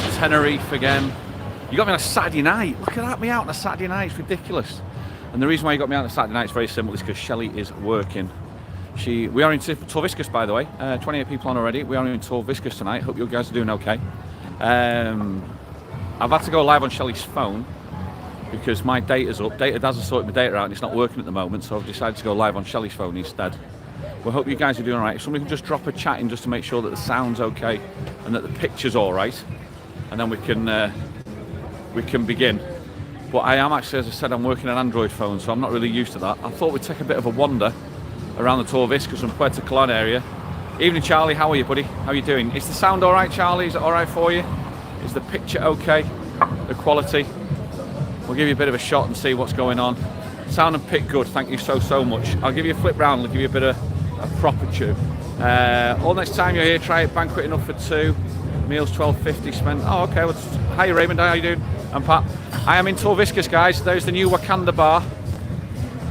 to Tenerife again. You got me on a Saturday night. Look at that, me out on a Saturday night. It's ridiculous. And the reason why you got me out on a Saturday night is very simple. It's because Shelley is working. We are in Torviscus, by the way. 28 people on already. We are in Torviscus tonight. Hope you guys are doing okay. I've had to go live on Shelley's phone because my data's up. Data hasn't sorted my data out and it's not working at the moment, so I've decided to go live on Shelley's phone instead. We hope you guys are doing alright. If somebody can just drop a chat in just to make sure that the sound's okay and that the picture's alright, and then we can begin. But I am actually, as I said, I'm working on Android phone, so I'm not really used to that. I thought we'd take a bit of a wander around the Torviscus and Puerto Colon area. Evening, Charlie. How are you, buddy? How are you doing? Is the sound alright, Charlie? Is it alright for you? Is the picture okay? The quality? We'll give you a bit of a shot and see what's going on. Sound and pic good. Thank you so much. I'll give you a flip round and I'll give you a bit of a proper tune. All next time you're here, try it. Banquet enough for two. Meals $12.50 spent. Oh, okay. Well, hi, Raymond. How are you doing? I'm Pat. I am in Torviscus, guys. There's the new Wakanda bar,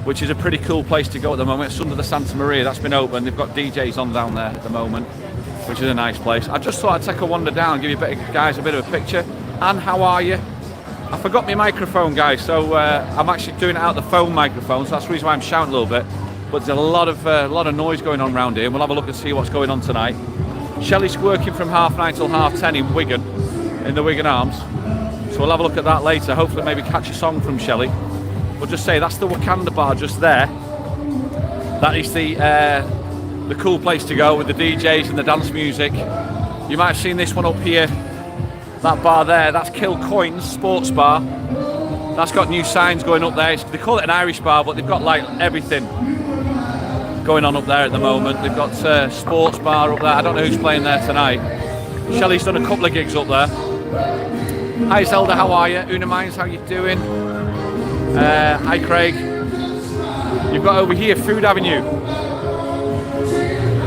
which is a pretty cool place to go at the moment. It's under the Santa Maria. That's been open. They've got DJs on down there at the moment, which is a nice place. I just thought I'd take a wander down and give you guys a bit of a picture. Anne, how are you? I forgot my microphone, guys, so I'm actually doing it out the phone microphone, so that's the reason why I'm shouting a little bit. But there's a lot of noise going on around here, and we'll have a look and see what's going on tonight. Shelley's working from 9:30 till 10:30 in Wigan, in the Wigan Arms. So we'll have a look at that later. Hopefully maybe catch a song from Shelley. We'll just say that's the Wakanda bar just there. That is the cool place to go with the DJs and the dance music. You might have seen this one up here. That bar there, that's Kill Coins Sports Bar. That's got new signs going up there. They call it an Irish bar, but they've got like everything going on up there at the moment. They've got sports bar up there. I don't know who's playing there tonight. Shelley's done a couple of gigs up there. Hi Zelda, how are you? Una Mines, how you doing? Hi Craig. You've got over here Food Avenue.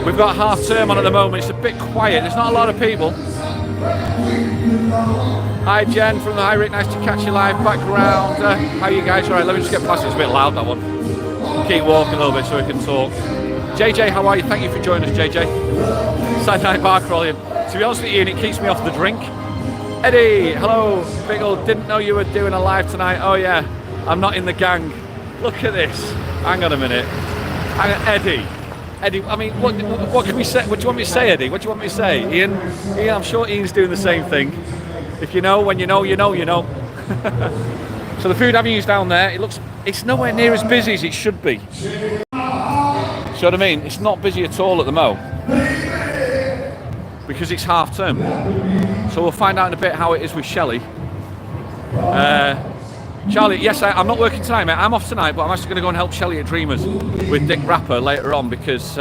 We've got half term on at the moment. It's a bit quiet. There's not a lot of people. Hi Jen from the Hi Rick, nice to catch you live. Background, how are you guys? Alright, let me just get past it. It's a bit loud, that one. Keep walking a little bit so we can talk. JJ, how are you? Thank you for joining us, JJ. Saturday night bar crawling. To be honest with you, Ian, it keeps me off the drink. Eddie, hello. Biggle, didn't know you were doing a live tonight. Oh yeah, I'm not in the gang. Look at this. Hang on a minute. Eddie, I mean, what can we say? What do you want me to say, Eddie? What do you want me to say? Ian, I'm sure Ian's doing the same thing. If you know, when you know, you know, you know. So the Food Avenue's down there. It's nowhere near as busy as it should be. See what I mean? It's not busy at all at the moment because it's half term. So we'll find out in a bit how it is with Shelley. Charlie, yes, I'm not working tonight, mate. I'm off tonight, but I'm actually going to go and help Shelley at Dreamers with Dick Rapper later on because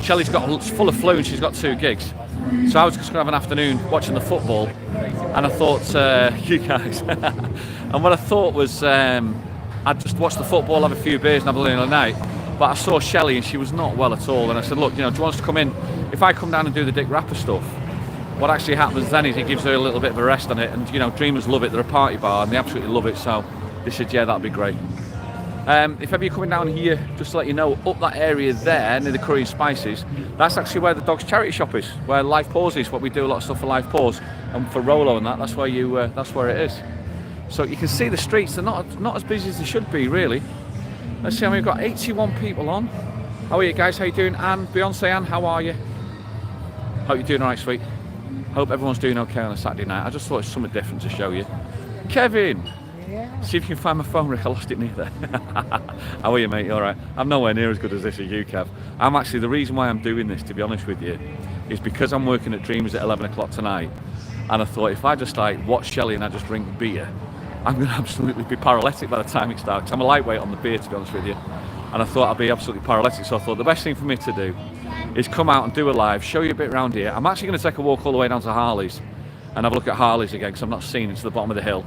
Shelley's got full of flu and she's got 2 gigs. So I was just going to have an afternoon watching the football, and I thought, you guys, and what I thought was I'd just watch the football, have a few beers and have a little night. But I saw Shelley and she was not well at all, and I said, look, do you want us to come in? If I come down and do the Dick Rapper stuff, what actually happens then is it gives her a little bit of a rest on it, and Dreamers love it. They're a party bar and they absolutely love it, so they said yeah, that'd be great. If ever you're coming down here, just to let you know, up that area there near the Curry and Spices, that's actually where the Dogs charity shop is, where Life Pause is. What we do a lot of stuff for Life Pause and for Rolo and that's where that's where it is. So you can see the streets, they're not as busy as they should be really. Let's see, we've got 81 people on. How are you guys? How you doing? Anne, Beyonce Anne, how are you? Hope you're doing alright, sweet. Hope everyone's doing okay on a Saturday night. I just thought it's something different to show you. Kevin! Yeah. See if you can find my phone, Rick. I lost it near there. How are you, mate? You alright? I'm nowhere near as good as this as you, Kev. I'm actually, the reason why I'm doing this, to be honest with you, is because I'm working at Dreamers at 11 o'clock tonight. And I thought if I just watch Shelley and I just drink beer, I'm going to absolutely be paralytic by the time it starts. I'm a lightweight on the beer, to be honest with you. And I thought I'd be absolutely paralytic. So I thought the best thing for me to do is come out and do a live, show you a bit around here. I'm actually going to take a walk all the way down to Harley's and have a look at Harley's again, because I've not seen it, to the bottom of the hill.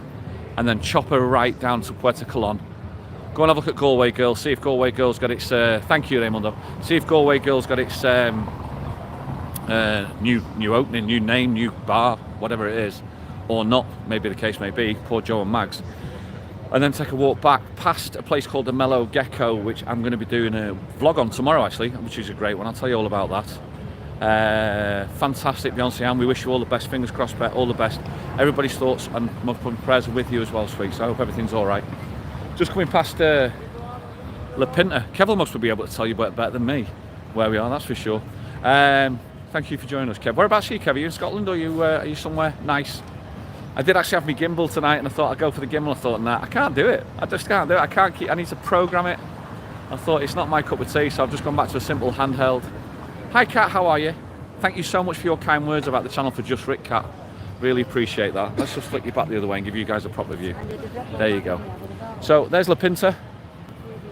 And then chop her right down to Puerto Colon. Go and have a look at Galway Girl, see if Galway Girl's got its, thank you Raymundo, see if Galway Girl's got its new opening, new name, new bar, whatever it is, or not, maybe the case may be, poor Joe and Mags. And then take a walk back past a place called the Mellow Gecko, which I'm going to be doing a vlog on tomorrow actually, which is a great one. I'll tell you all about that. Fantastic, Beyonce Ann. We wish you all the best. Fingers crossed, all the best. Everybody's thoughts and prayers are with you as well, sweet. So I hope everything's all right. Just coming past La Pinta. Kev must be able to tell you better than me where we are, that's for sure. Thank you for joining us, Kev. Whereabouts are you, Kev? Are you in Scotland or are you somewhere nice? I did actually have my gimbal tonight and I thought I'd go for the gimbal. I thought, nah, I can't do it. I just can't do it. I need to program it. I thought it's not my cup of tea, so I've just gone back to a simple handheld. Hi, Kat, how are you? Thank you so much for your kind words about the channel for Just Rick, Kat. Really appreciate that. Let's just flick you back the other way and give you guys a proper view. There you go. So there's La Pinta.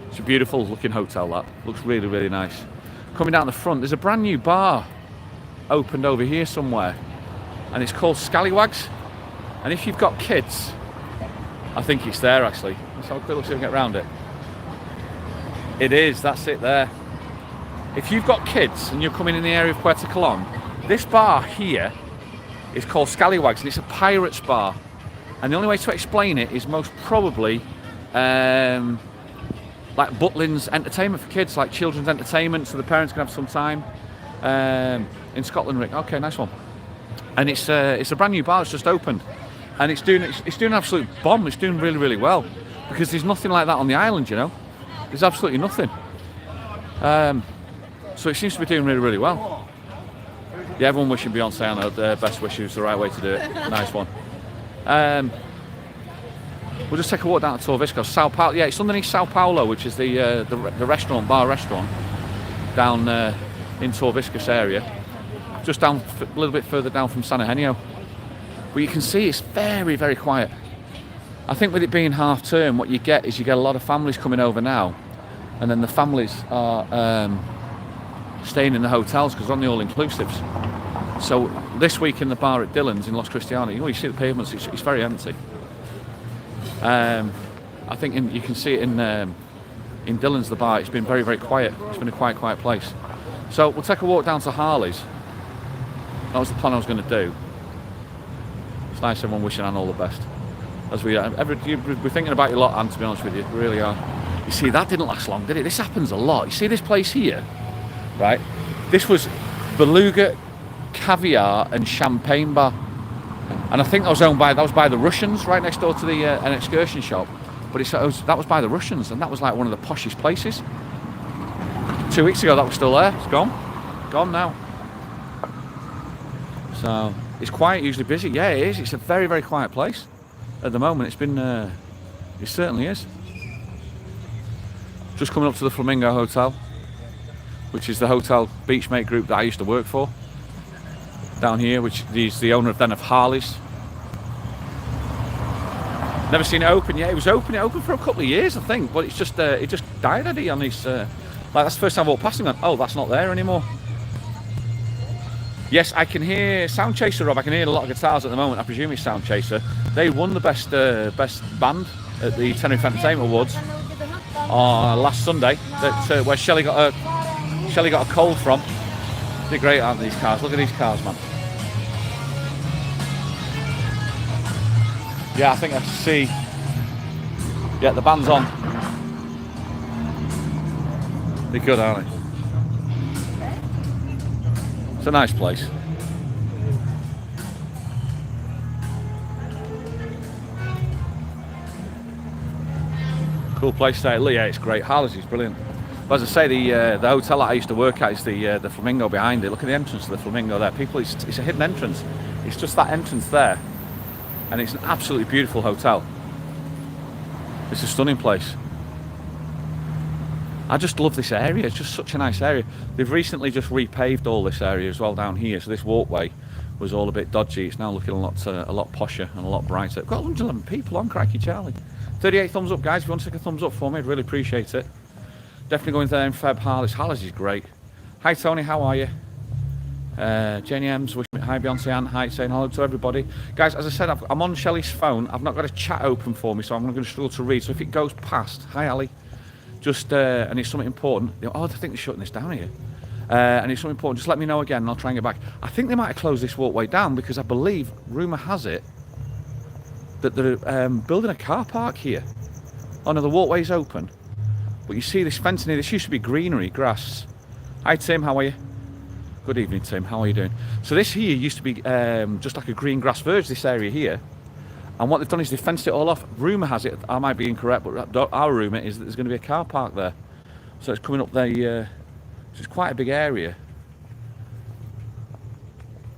It's a beautiful looking hotel, that. Looks really, really nice. Coming down the front, there's a brand new bar opened over here somewhere. And it's called Scallywags. And if you've got kids, I think it's there actually. Let's have a quick look, see if we can get around it. It is, that's it there. If you've got kids and you're coming in the area of Puerto Colon, this bar here is called Scallywags and it's a pirate's bar. And the only way to explain it is most probably like Butlins entertainment for kids, like children's entertainment, so the parents can have some time in Scotland, Rick. Okay, nice one. And it's a brand new bar that's just opened. And it's doing an absolute bomb. It's doing really, really well because there's nothing like that on the island, you know. There's absolutely nothing. So it seems to be doing really, really well. Yeah, everyone wishing Beyonce on her best wishes, the right way to do it. Nice one. We'll just take a walk down to Torvisco, Sao Paulo. Yeah, it's underneath Sao Paulo, which is the restaurant, bar restaurant, down in Torviscus area. Just down a little bit further down from San Eugenio. But you can see it's very, very quiet. I think with it being half term, what you get is you get a lot of families coming over now, and then the families are staying in the hotels because they're on the all-inclusives. So this week in the bar at Dylan's in Los Cristianos, you see the pavements, it's very empty. I think you can see it in Dylan's, the bar, it's been very, very quiet. It's been a quiet, quiet place. So we'll take a walk down to Harley's. That was the plan I was going to do. It's nice everyone wishing Anne all the best. As we're thinking about you a lot, Anne, to be honest with you, we really are. You see, that didn't last long, did it? This happens a lot. You see this place here, right? This was beluga, caviar and champagne bar. And I think that was by the Russians, right next door to the an excursion shop. But that was by the Russians, and that was like one of the poshest places. 2 weeks ago that was still there. It's gone now. So it's quiet, usually busy. Yeah, it is. It's a very, very quiet place at the moment. It's been it certainly is. Just coming up to the Flamingo Hotel, which is the hotel beachmate group that I used to work for down here, which is the owner of Harley's. Never seen it open yet. It open for a couple of years, I think, but it's just it just died, Eddie, on these like that's the first time I walked past him and oh, that's not there anymore. Yes, I can hear Sound Chaser, Rob. I can hear a lot of guitars at the moment. I presume it's Sound Chaser. They won the best band at the Tenerife Entertainment Awards last Sunday. Where Shelley got a cold from. They're great, aren't these cars? Look at these cars, man. Yeah, I think I see. Yeah, the band's on. They're good, aren't they? It's a nice place. Cool place to stay. Yeah, it's great. Harley's is brilliant. But as I say, the hotel that I used to work at is the Flamingo behind it. Look at the entrance to the Flamingo there. It's a hidden entrance. It's just that entrance there. And it's an absolutely beautiful hotel. It's a stunning place. I just love this area. It's just such a nice area. They've recently just repaved all this area as well down here. So this walkway was all a bit dodgy. It's now looking a lot posher and a lot brighter. I've got 111 people on, crikey Charlie. 38 thumbs up, guys. If you want to take a thumbs up for me, I'd really appreciate it. Definitely going there in Feb. Harley's is great. Hi Tony, how are you? Jenny M's wishing me hi, Beyonce Ann. Hi, saying hello to everybody. Guys, as I said, I'm on Shelley's phone. I've not got a chat open for me, so I'm going to struggle to read. So if it goes past, hi Ali. Just and it's something important. Oh, I think they're shutting this down here. And it's something important. Just let me know again, and I'll try and get back. I think they might have closed this walkway down because I believe, rumour has it, that they're building a car park here. Oh no, the walkway's open. But you see this fencing here. This used to be greenery, grass. Hi Tim, how are you? Good evening, Tim. How are you doing? So this here used to be just like a green grass verge, this area here. And what they've done is they fenced it all off. Rumour has it, I might be incorrect, but our rumour is that there's going to be a car park there. So it's coming up there, so it's quite a big area.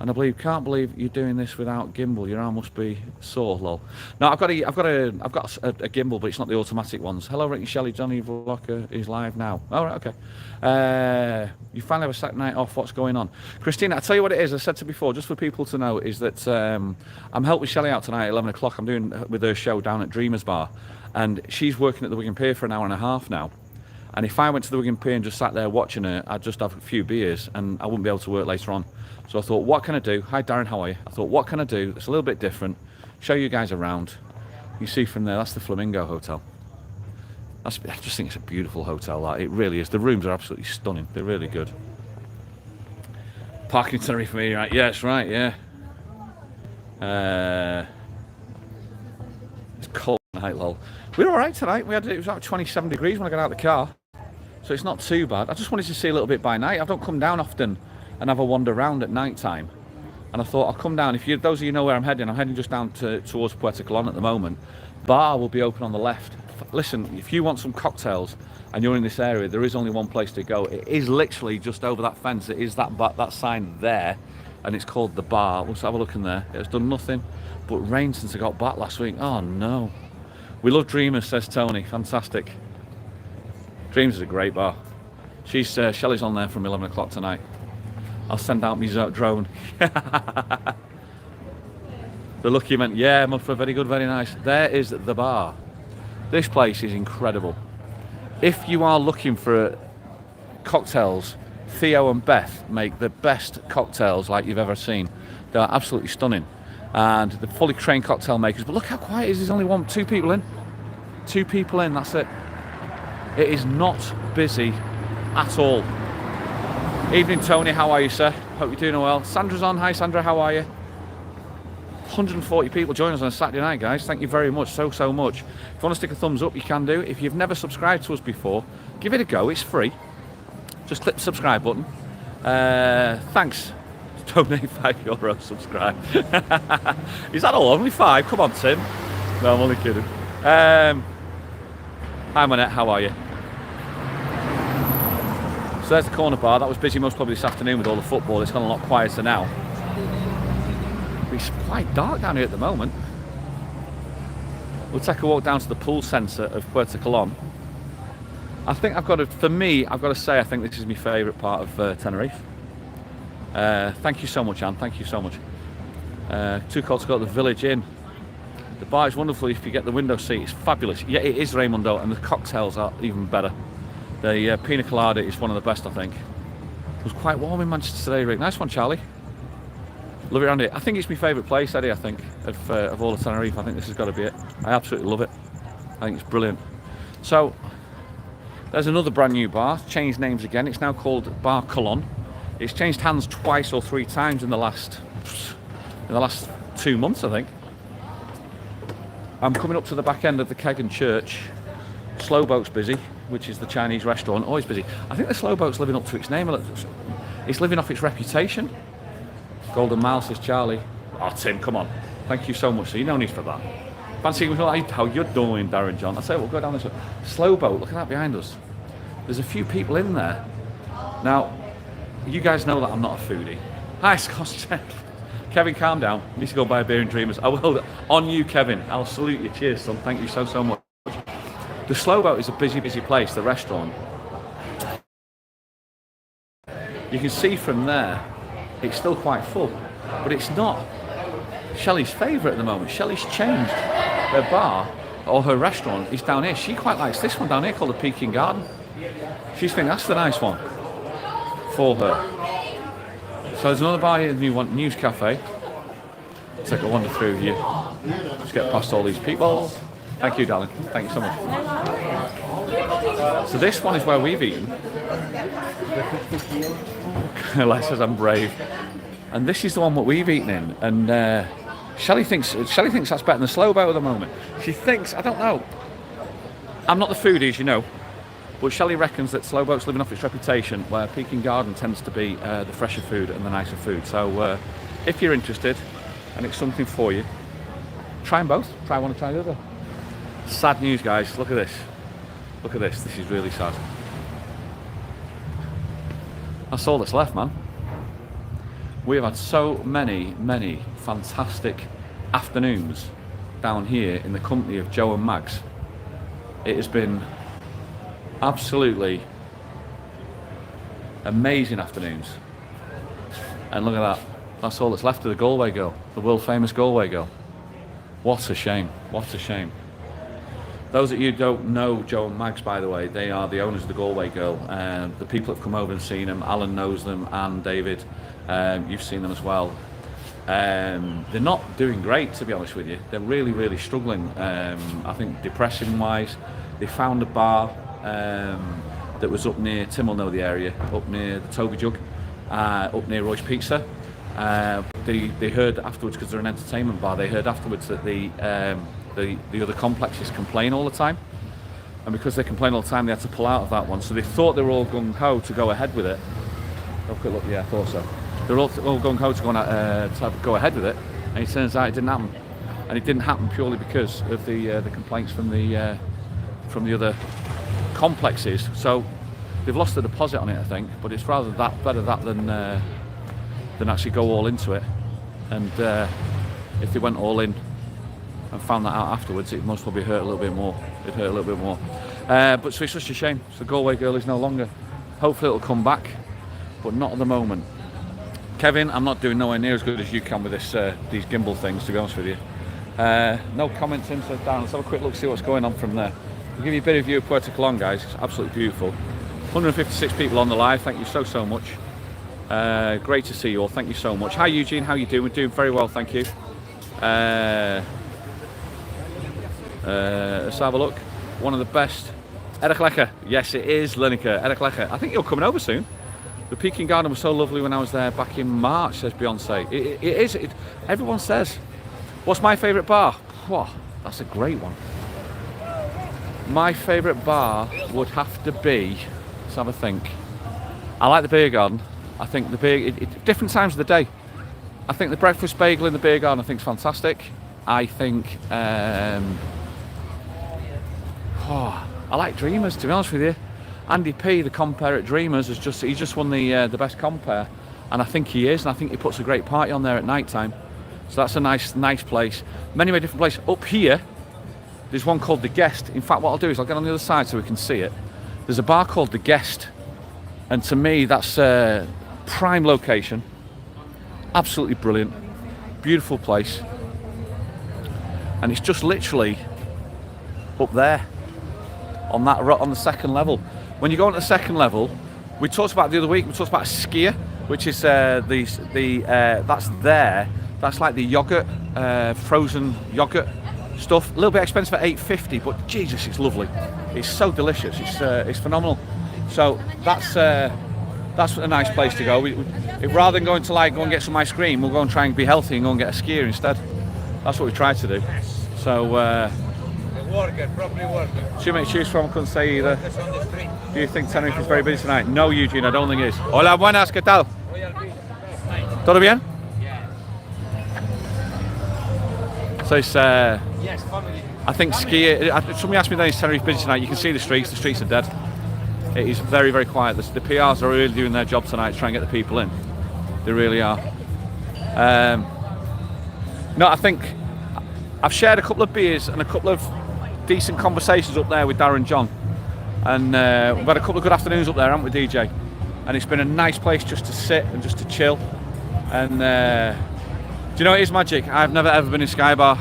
And I can't believe you're doing this without gimbal. Your arm must be sore, lol. No, I've got a gimbal, but it's not the automatic ones. Hello, Rick and Shelley. Johnny Vlocker is live now. All right, okay. You finally have a Saturday night off. What's going on, Christina? I tell you what it is. I said to before, just for people to know, is that I'm helping Shelley out tonight at 11 o'clock. I'm doing with her show down at Dreamers Bar, and she's working at the Wigan Pier for an hour and a half now. And if I went to the Wigan Pier and just sat there watching her, I'd just have a few beers and I wouldn't be able to work later on. So I thought, what can I do? Hi Darren, how are you? I thought, what can I do that's a little bit different? Show you guys around. You see from there, that's the Flamingo Hotel. I just think it's a beautiful hotel, that. It really is. The rooms are absolutely stunning. They're really good. Parking Tenerife for me, right? Yeah, that's right, yeah. It's cold tonight, lol. We were alright tonight. It was about 27 degrees when I got out of the car. So it's not too bad. I just wanted to see a little bit by night. I don't come down often and have a wander around at night time. And I thought I'll come down. Those of you know where I'm heading just down towards Puerto Colon at the moment. Bar will be open on the left. Listen, if you want some cocktails and you're in this area, there is only one place to go. It is literally just over that fence. It is that sign there, and it's called the Bar. Let's have a look in there. It's done nothing but rain since I got back last week. Oh no. We love Dreamers, says Tony. Fantastic. Dreams is a great bar. Shelley's on there from 11 o'clock tonight. I'll send out my drone. The lucky man. Yeah, Muffler, very good, very nice. There is the bar. This place is incredible. If you are looking for cocktails, Theo and Beth make the best cocktails like you've ever seen. They are absolutely stunning. And the fully trained cocktail makers. But look how quiet it is. There's only two people in. 2 people in, that's it. It is not busy at all. Evening, Tony. How are you, sir? Hope you're doing well. Sandra's on. Hi, Sandra. How are you? 140 people join us on a Saturday night, guys. Thank you very much. So much. If you want to stick a thumbs up, you can do. If you've never subscribed to us before, give it a go. It's free. Just click the subscribe button. Thanks. Donate €5. Subscribe. Is that all? Only 5? Come on, Tim. No, I'm only kidding. Hi, Manette. How are you? So there's the corner bar. That was busy most probably this afternoon with all the football. It's gone a lot quieter now. It's quite dark down here at the moment. We'll take a walk down to the pool centre of Puerto Colon. I think I've got to say I think this is my favourite part of Tenerife. Thank you so much, Anne. Thank you so much. Too cold to go to the Village Inn. The bar is wonderful if you get the window seat. It's fabulous. Yeah, it is, Raymundo, and the cocktails are even better. The pina colada is one of the best, I think. It was quite warm in Manchester today, Rick. Nice one, Charlie. Love it around here. I think it's my favourite place, Eddie, I think, of all of Tenerife. I think this has got to be it. I absolutely love it. I think it's brilliant. So, there's another brand new bar. Changed names again. It's now called Bar Colon. It's changed hands twice or 3 times in the last 2 months, I think. I'm coming up to the back end of the Keg and Church. Slow Boat's busy, which is the Chinese restaurant, always busy. I think the Slow Boat's living up to its name. It's living off its reputation. Golden Mile, says Charlie. Oh, Tim, come on. Thank you so much. So you no need for that. Fancy how you're doing, Darren John. I say we'll go down this way. Slow Boat, look at that behind us. There's a few people in there. Now, you guys know that I'm not a foodie. Hi, Scott. Kevin, calm down. You need to go buy a beer and Dreamers. I will. On you, Kevin. I'll salute you. Cheers, son. Thank you so much. The Slow Boat is a busy place, the restaurant. You can see from there, it's still quite full, but it's not Shelley's favourite at the moment. Shelley's changed her bar, or her restaurant is down here. She quite likes this one down here called the Peking Garden. She's thinking that's the nice one for her. So there's another bar here, the new one, News Cafe. Take a wander through here. Just get past all these people. Thank you, darling. Thank you so much. So this one is where we've eaten. Les says I'm brave. And this is the one that we've eaten in. And Shelley thinks that's better than the Slow Boat at the moment. She thinks, I don't know. I'm not the foodie, as you know. But Shelley reckons that Slow Boat's living off its reputation, where Peking Garden tends to be the fresher food and the nicer food. So if you're interested and it's something for you, try them both. Try one and try the other. Sad news, guys. Look at this. Look at this. This is really sad. That's all that's left, man. We have had so many fantastic afternoons down here in the company of Joe and Mags. It has been absolutely amazing afternoons. And look at that. That's all that's left of the Galway Girl, the world famous Galway Girl. What a shame. What a shame. Those of you who don't know Joe and Mags, by the way, they are the owners of the Galway Girl. The people have come over and seen them. Alan knows them, and David. You've seen them as well. They're not doing great, to be honest with you. They're really struggling. I think depression-wise, they found a bar that was up near, Tim will know the area, up near the Toby Jug, up near Roy's Pizza. They heard afterwards, because they're an entertainment bar, they heard afterwards that the other complexes complain all the time, and because they complain all the time, they had to pull out of that one. So they thought they were all gung-ho to go ahead with it. Oh, quick look, yeah, I thought so. They were all gung-ho to go ahead with it, and it turns out it didn't happen. And it didn't happen purely because of the complaints from the other complexes. So they've lost the deposit on it, I think. But it's rather better that than actually go all into it. And if they went all in and found that out afterwards, it most probably hurt a little bit more. It hurt a little bit more. But so it's such a shame. So the Galway Girl is no longer. Hopefully it'll come back, but not at the moment. Kevin, I'm not doing nowhere near as good as you can with this these gimbal things, to be honest with you. No comments in, so down. Let's have a quick look, see what's going on from there. I'll give you a bit of view of Puerto Colon, guys. It's absolutely beautiful. 156 people on the live. Thank you so much. Great to see you all. Thank you so much. Hi Eugene, how you doing? We're doing very well, thank you. Let's have a look. One of the best. Erich Lecker. Yes, it is Lineker. Erich Lecker. I think you're coming over soon. The Peking Garden was so lovely when I was there back in March, says Beyonce. It is. Everyone says. What's my favourite bar? Whoa, that's a great one. My favourite bar would have to be, let's have a think. I like the beer garden. I think the beer, different times of the day. I think the breakfast bagel in the beer garden I think is fantastic. I think, I like Dreamers, to be honest with you. Andy P, the compere at Dreamers, he's just won the best compere, and I think he is, and I think he puts a great party on there at night time. So that's a nice place. Many different places. Up here, there's one called The Guest. In fact, what I'll do is I'll get on the other side so we can see it. There's a bar called The Guest, and to me that's a prime location. Absolutely brilliant, beautiful place, and it's just literally up there on the second level. When you go on to the second level, we talked about the other week. We talked about a skier, which is that's like the yogurt, frozen yogurt stuff. A little bit expensive at $8.50, but Jesus, it's lovely. It's so delicious. It's phenomenal. So that's a nice place to go. Rather than going to go and get some ice cream, we'll go and try and be healthy and go and get a skier instead. That's what we try to do. So. Properly working. Too many to choose from, I couldn't say either. Do you think Tenerife is very busy tonight? No, Eugene, I don't think it is. Hola, buenas, ¿qué tal? ¿Todo bien? So it's, yes, family. I think somebody asked me then, is Tenerife busy tonight? You can see the streets are dead. It is very quiet. The PRs are really doing their job tonight to try and get the people in. They really are. No, I think I've shared a couple of beers and a couple of decent conversations up there with Darren John, and we've had a couple of good afternoons up there, haven't we, DJ? And it's been a nice place just to sit and just to chill. And do you know, it is magic. I've never ever been in Sky Bar.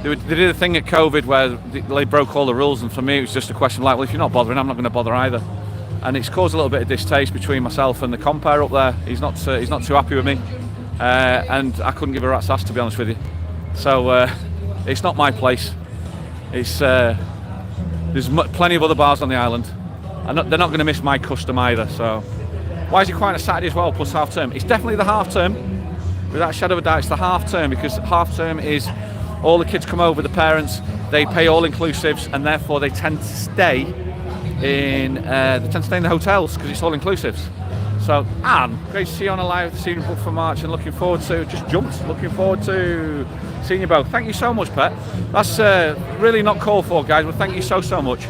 They did a thing at COVID where they broke all the rules, and for me it was just a question of like, well, if you're not bothering, I'm not going to bother either. And it's caused a little bit of distaste between myself and the compere up there. He's not too happy with me, and I couldn't give a rat's ass, to be honest with you. So it's not my place. It's there's plenty of other bars on the island, and they're not going to miss my custom either. So why is it quiet on a Saturday as well, plus half term? It's definitely the half term, without a shadow of a doubt. It's the half term, because half term is all the kids come over, the parents, they pay all inclusives, and therefore they tend to stay in they tend to stay in the hotels because it's all inclusives. So Anne, great to see you on a live season book for March, and looking forward to looking forward to seeing you both. Thank you so much, Pet. That's really not called for, guys, but thank you so much.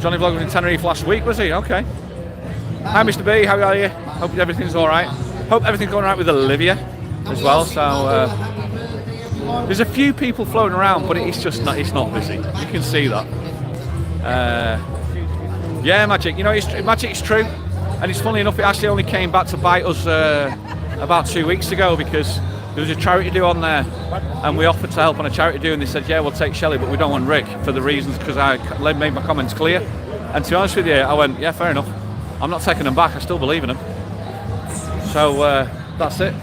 Johnny Vlog was in Tenerife last week, was he? Okay. Hi, Mr. B, how are you? Hope everything's all right. Hope everything's going all right with Olivia as well. So there's a few people floating around, but it's just not. It's not busy. You can see that. Yeah, Magic. You know, Magic is true, and it's funny enough. It actually only came back to bite us about 2 weeks ago because there was a charity do on there, and we offered to help on a charity do, and they said, "Yeah, we'll take Shelley, but we don't want Rick for the reasons because I made my comments clear." And to be honest with you, I went, "Yeah, fair enough. I'm not taking them back. I still believe in them." So that's it.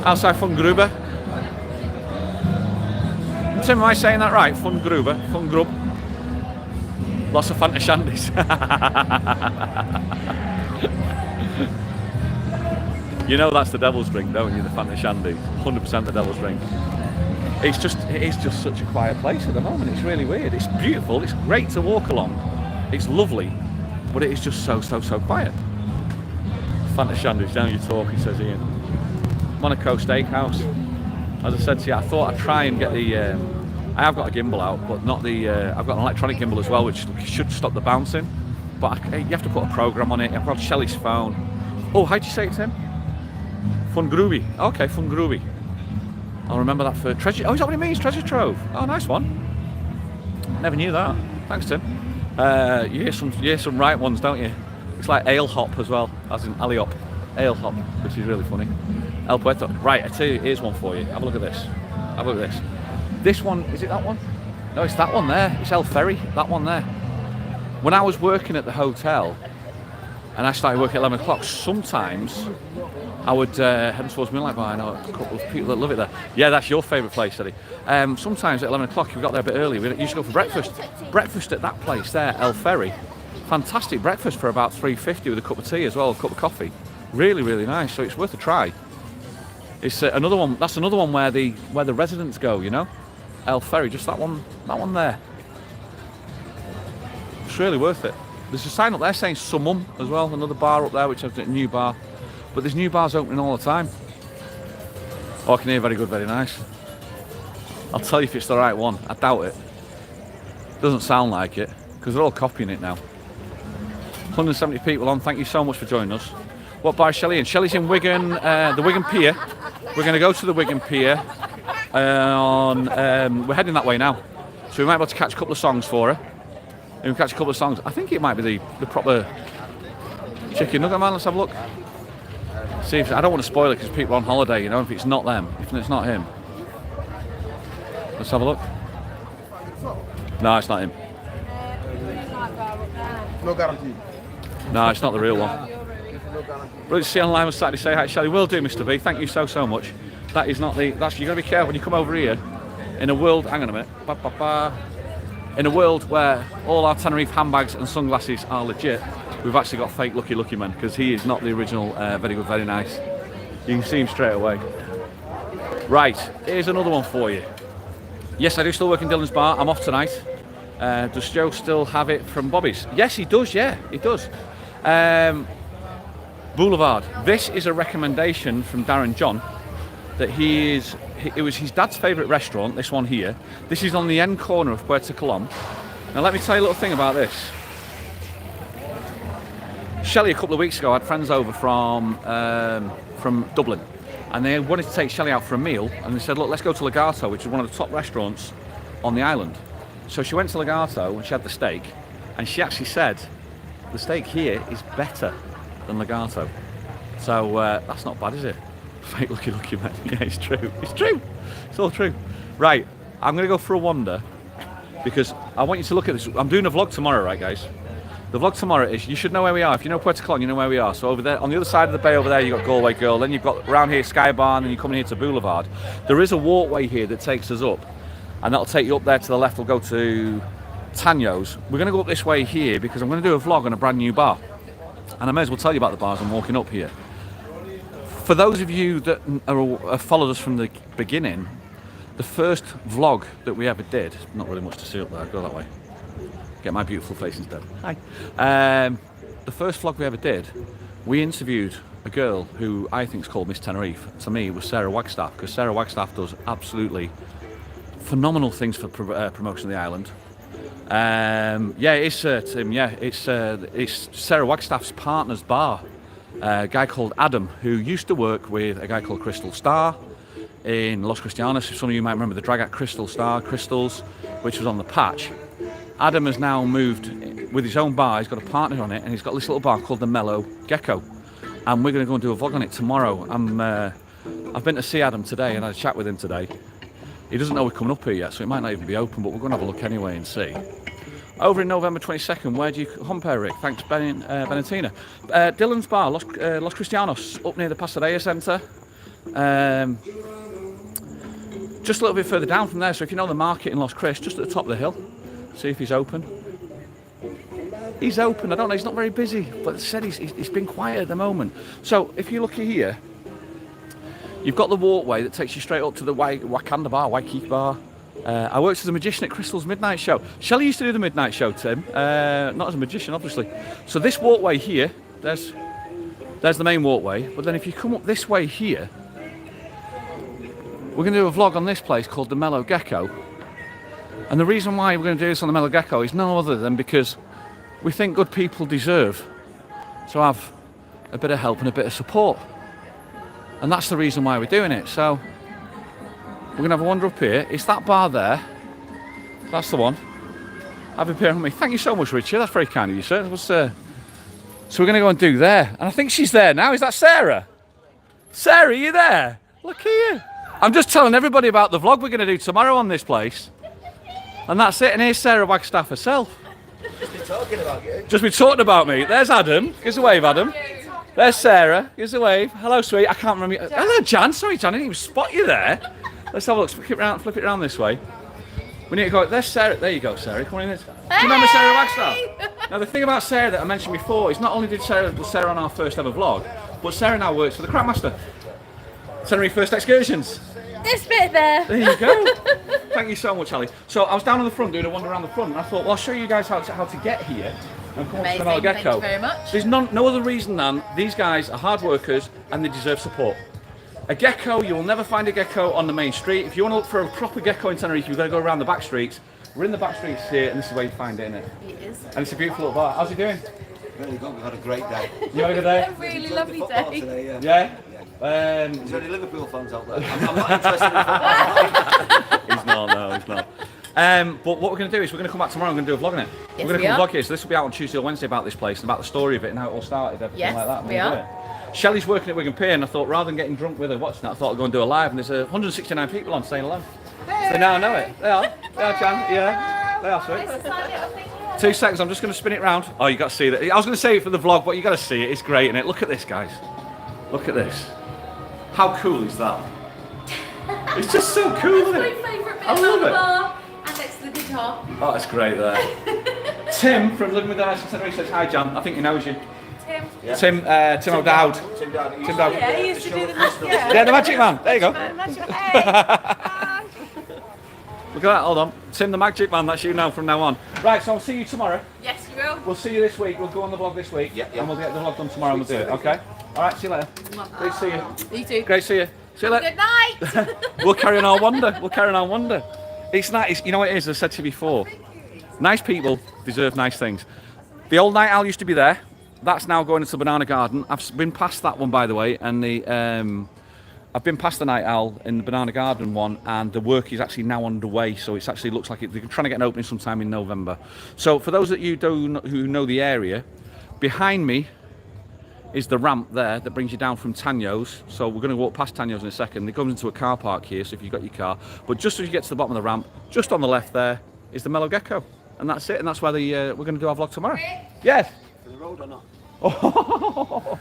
Outside Fun Gruber. Tim, am I saying that right? Fun Gruber, Fun Grub. Lots of Fanta Shandies. You know that's the devil's drink, don't you? The Fanta Shandies. 100% the devil's drink. It is just such a quiet place at the moment. It's really weird. It's beautiful. It's great to walk along. It's lovely, but it is just so quiet. Fanta Shandies, down you talk, he says Ian. Monaco Steakhouse. As I said to you, I thought I'd try and get the. I have got a gimbal out, but not the. I've got an electronic gimbal as well, which should stop the bouncing. But you have to put a program on it. I've got Shelley's phone. Oh, how'd you say it, Tim? Fun Groovy. Okay, Fun Groovy. I'll remember that for treasure. Oh, is that what it means? Treasure trove. Oh, nice one. Never knew that. Thanks, Tim. You hear some right ones, don't you? It's like ale hop as well, as in alley hop. Ale hop, which is really funny. El Puerto. Right, I tell you, here's one for you. Have a look at this. Have a look at this. This one, is it that one? No, it's that one there. It's El Ferry, that one there. When I was working at the hotel, and I started working at 11 o'clock, sometimes I would head towards Moonlight Bar. I know a couple of people that love it there. Yeah, that's your favourite place, Shelley. Sometimes at 11 o'clock, if we got there a bit early, we used to go for breakfast. Breakfast at that place there, El Ferry. Fantastic breakfast for about $3.50 with a cup of tea as well, a cup of coffee. Really, really nice, so it's worth a try. It's another one. That's another one where the residents go. You know, El Ferry. Just that one there. It's really worth it. There's a sign up there saying Summum as well. Another bar up there, which is a new bar. But there's new bars opening all the time. Oh, I can hear very good, very nice. I'll tell you if it's the right one. I doubt it. Doesn't sound like it because they're all copying it now. 170 people on. Thank you so much for joining us. What bar is Shelley in? Shelley's in Wigan, the Wigan Pier. We're going to go to the Wigan Pier. We're heading that way now. So we might be able to catch a couple of songs for her. And we'll catch a couple of songs. I think it might be the proper chicken nugget man. Let's have a look. See if I don't want to spoil it because people are on holiday, you know, if it's not them, if it's not him. Let's have a look. No, it's not him. No guarantee. No, it's not the real one. Right, see you online on Saturday. Say hi, Shelley. Will do, Mr. B. Thank you so much. That is not the. That's you got to be careful when you come over here. In a world, hang on a minute. In a world where all our Tenerife handbags and sunglasses are legit, we've actually got fake Lucky Man because he is not the original. Very good, very nice. You can see him straight away. Right, here's another one for you. Yes, I do still work in Dylan's bar. I'm off tonight. Does Joe still have it from Bobby's? Yes, he does. Yeah, he does. Boulevard. This is a recommendation from Darren John that it was his dad's favourite restaurant, this one here. This is on the end corner of Puerto Colon. Now let me tell you a little thing about this. Shelley a couple of weeks ago had friends over from Dublin and they wanted to take Shelley out for a meal and they said, look, let's go to Legato, which is one of the top restaurants on the island. So she went to Legato and she had the steak and she actually said the steak here is better than Legato. So that's not bad, is it? Fake Lucky Man. Yeah, it's true. It's true. It's all true. Right, I'm going to go for a wander because I want you to look at this. I'm doing a vlog tomorrow, right, guys? The vlog tomorrow is, you should know where we are. If you know Puerto Colon, you know where we are. So over there, on the other side of the bay over there, you've got Galway Girl. Then you've got around here Sky Barn, and you're coming here to Boulevard. There is a walkway here that takes us up, and that'll take you up there to the left. We'll go to Tanyo's. We're going to go up this way here because I'm going to do a vlog on a brand new bar. And I may as well tell you about the bars I'm walking up here. For those of you that have followed us from the beginning, the first vlog that we ever did, not really much to see up there, go that way. Get my beautiful face instead. Hi. The first vlog we ever did, we interviewed a girl who I think is called Miss Tenerife. To me, it was Sarah Wagstaff, because Sarah Wagstaff does absolutely phenomenal things for promotion of the island. Yeah, it is, Tim. Yeah, it's Sarah Wagstaff's partner's bar. A guy called Adam, who used to work with a guy called Crystal Star in Los Cristianos. Some of you might remember the drag act Crystal Star, Crystals, which was on the patch. Adam has now moved with his own bar. He's got a partner on it, and he's got this little bar called the Mellow, Gecko. And we're going to go and do a vlog on it tomorrow. I've been to see Adam today and I had a chat with him today. He doesn't know we're coming up here yet, so it might not even be open, but we're going to have a look anyway and see. Over in November 22nd, where do you compare, Rick? Thanks, Benantina. Dylan's Bar, Los Cristianos, up near the Pasadena Centre. Just a little bit further down from there, so if you know the market in Los Cris, just at the top of the hill. See if he's open. He's open, I don't know, he's not very busy, but as I said, he's been quiet at the moment. So if you look here, you've got the walkway that takes you straight up to the Wakanda Bar, Waikiki Bar. I worked as a magician at Crystal's Midnight Show. Shelley used to do the Midnight Show, Tim, not as a magician, obviously. So this walkway here, there's the main walkway, but then if you come up this way here, we're going to do a vlog on this place called the Mellow Gecko. And the reason why we're going to do this on the Mellow Gecko is no other than because we think good people deserve to have a bit of help and a bit of support. And that's the reason why we're doing it. So we're going to have a wander up here. It's that bar there. That's the one. Have a beer with me. Thank you so much, Richard. That's very kind of you, sir. So we're going to go and do there. And I think she's there now. Is that Sarah? Sarah, are you there? Look here. I'm just telling everybody about the vlog we're going to do tomorrow on this place. And that's it. And here's Sarah Wagstaff herself. Just been talking about you. Just been talking about me. There's Adam. Give us a wave, Adam. There's Sarah. Give us a wave. Hello, sweet. I can't remember. Hello, Jan. Sorry, Jan. I didn't even spot you there. Let's have a look. Flip it around this way. We need to go. There's Sarah. There you go, Sarah. Come on in. Do you remember Sarah Wagstaff? Now, the thing about Sarah that I mentioned before is not only was Sarah on our first ever vlog, but Sarah now works for the Crapmaster. Tenerife First Excursions. This bit there. There you go. Thank you so much, Ali. So I was down on the front doing a wander around the front, and I thought, well, I'll show you guys how to get here and come up to the Mellow Gecko. Thank you very much. There's no other reason than these guys are hard workers and they deserve support. A gecko, you will never find a gecko on the main street. If you want to look for a proper gecko in Tenerife, you've got to go around the back streets. We're in the back streets here, and this is where you find it, isn't it? It is. And it's a beautiful little bar. How's it doing? Really good. We've had a great day. You had a good day? A really lovely day. Today, Yeah? Is there any Liverpool fans out there? I'm not interested in football. He's not, no, he's not. But what we're going to do is we're going to come back tomorrow and we're going to do a vlog on it. Yes, we're going we to come are. vlog here, so this will be out on Tuesday or Wednesday about this place and about the story of it and how it all started, everything Yes, like that. we are. Shelley's working at Wigan Pier, and I thought rather than getting drunk with her watching that, I thought I'd go and do a live, and there's 169 people on staying alone. So they now know it. They are, Jan, yeah, they are sweet. 2 seconds, I'm just going to spin it round. Oh, you got to see that. I was going to say it for the vlog, but you got to see it. It's great, isn't it? Look at this, guys. Look at this. How cool is that? It's just so cool, isn't My it? favourite bit I love about the it. bar, and next to the guitar. Oh, that's great there. Tim from Living with the Nice in Tenerife says, hi, Jan. I think he knows you. Tim. Yeah. Tim O'Dowd. Tim Dowd. Tim Dowd. Yeah, he used to do the Yeah, the Magic Man. There you go. Hey. Look at that. Hold on. Tim the Magic Man. That's you now from now on. Right, so I'll see you tomorrow. Yes, you will. We'll see you this week. We'll go on the vlog this week. Yeah. And we'll get the vlog done tomorrow and we'll do it. Okay? All right, see you later. Great to see you. You too. Great to see you. See you later. Good night. We'll carry on our wonder. We'll carry on our wonder. It's nice. You know what it is? I said to you before. Nice people deserve nice things. The old Night Owl used to be there. That's now going into the Banana Garden. I've been past that one, by the way, and I've been past the Night Owl in the Banana Garden one, and the work is actually now underway. So it actually looks like they're trying to get an opening sometime in November. So for those of you who know the area, behind me is the ramp there that brings you down from Tanyo's. So we're going to walk past Tanyo's in a second. It comes into a car park here, so if you've got your car. But just as you get to the bottom of the ramp, just on the left there is the Mellow Gecko. And that's it, and that's where we're going to do our vlog tomorrow. Yes? For the road or not? Oh,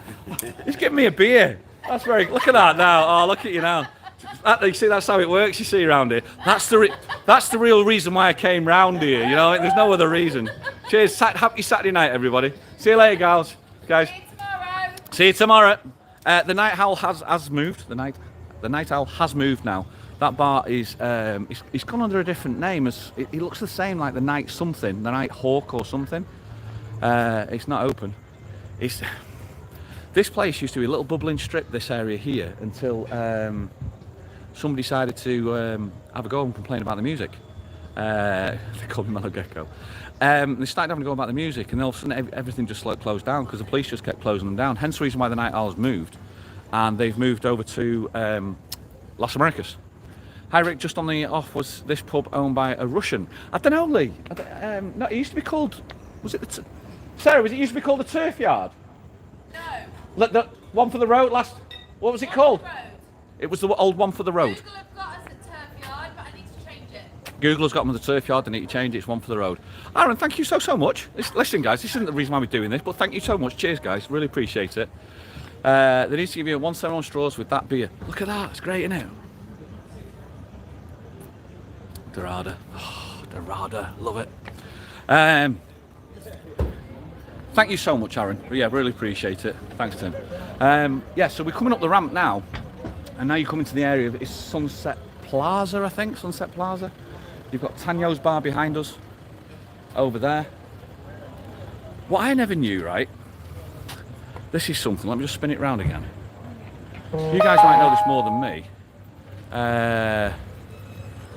he's giving me a beer. That's very, look at that now. Oh, look at you now. You see, that's how it works, you see, around here. That's the real reason why I came round here, you know? There's no other reason. Cheers, happy Saturday night, everybody. See you later, guys. See you tomorrow. The Night Owl has moved. The night owl has moved now That bar is it's gone under a different name. It looks the same, like the Night something, the Night Hawk or something. It's not open. This place used to be a little bubbling strip, this area here, until somebody decided to have a go and complain about the music. They called me Mellow Gecko. They started having a go about the music, and all of a sudden everything just closed down because the police just kept closing them down. Hence the reason why the Night Owls moved, and they've moved over to Las Americas. Hi Rick, just on the off, was this pub owned by a Russian? I don't know, Lee. No, it used to be called, was it Sarah, was it used to be called the Turf Yard? No. The one for the road last, what was it called? Road. It was the old one for the road. Google have got us at Turf Yard, but I need to change it. Google has got them at the Turf Yard, they need to change it, it's one for the road. Aaron, thank you so much. Listen guys, this isn't the reason why we're doing this, but thank you so much. Cheers guys, really appreciate it. They need to give you a 171 straws with that beer. Look at that, it's great, isn't it? Dorada, oh, Dorada, love it. Thank you so much, Aaron. Yeah, really appreciate it. Thanks, Tim. Yeah, so we're coming up the ramp now, and now you're coming to the area of it's Sunset Plaza, I think. Sunset Plaza. You've got Tanyo's bar behind us, over there. What I never knew, right? This is something. Let me just spin it round again. You guys might know this more than me.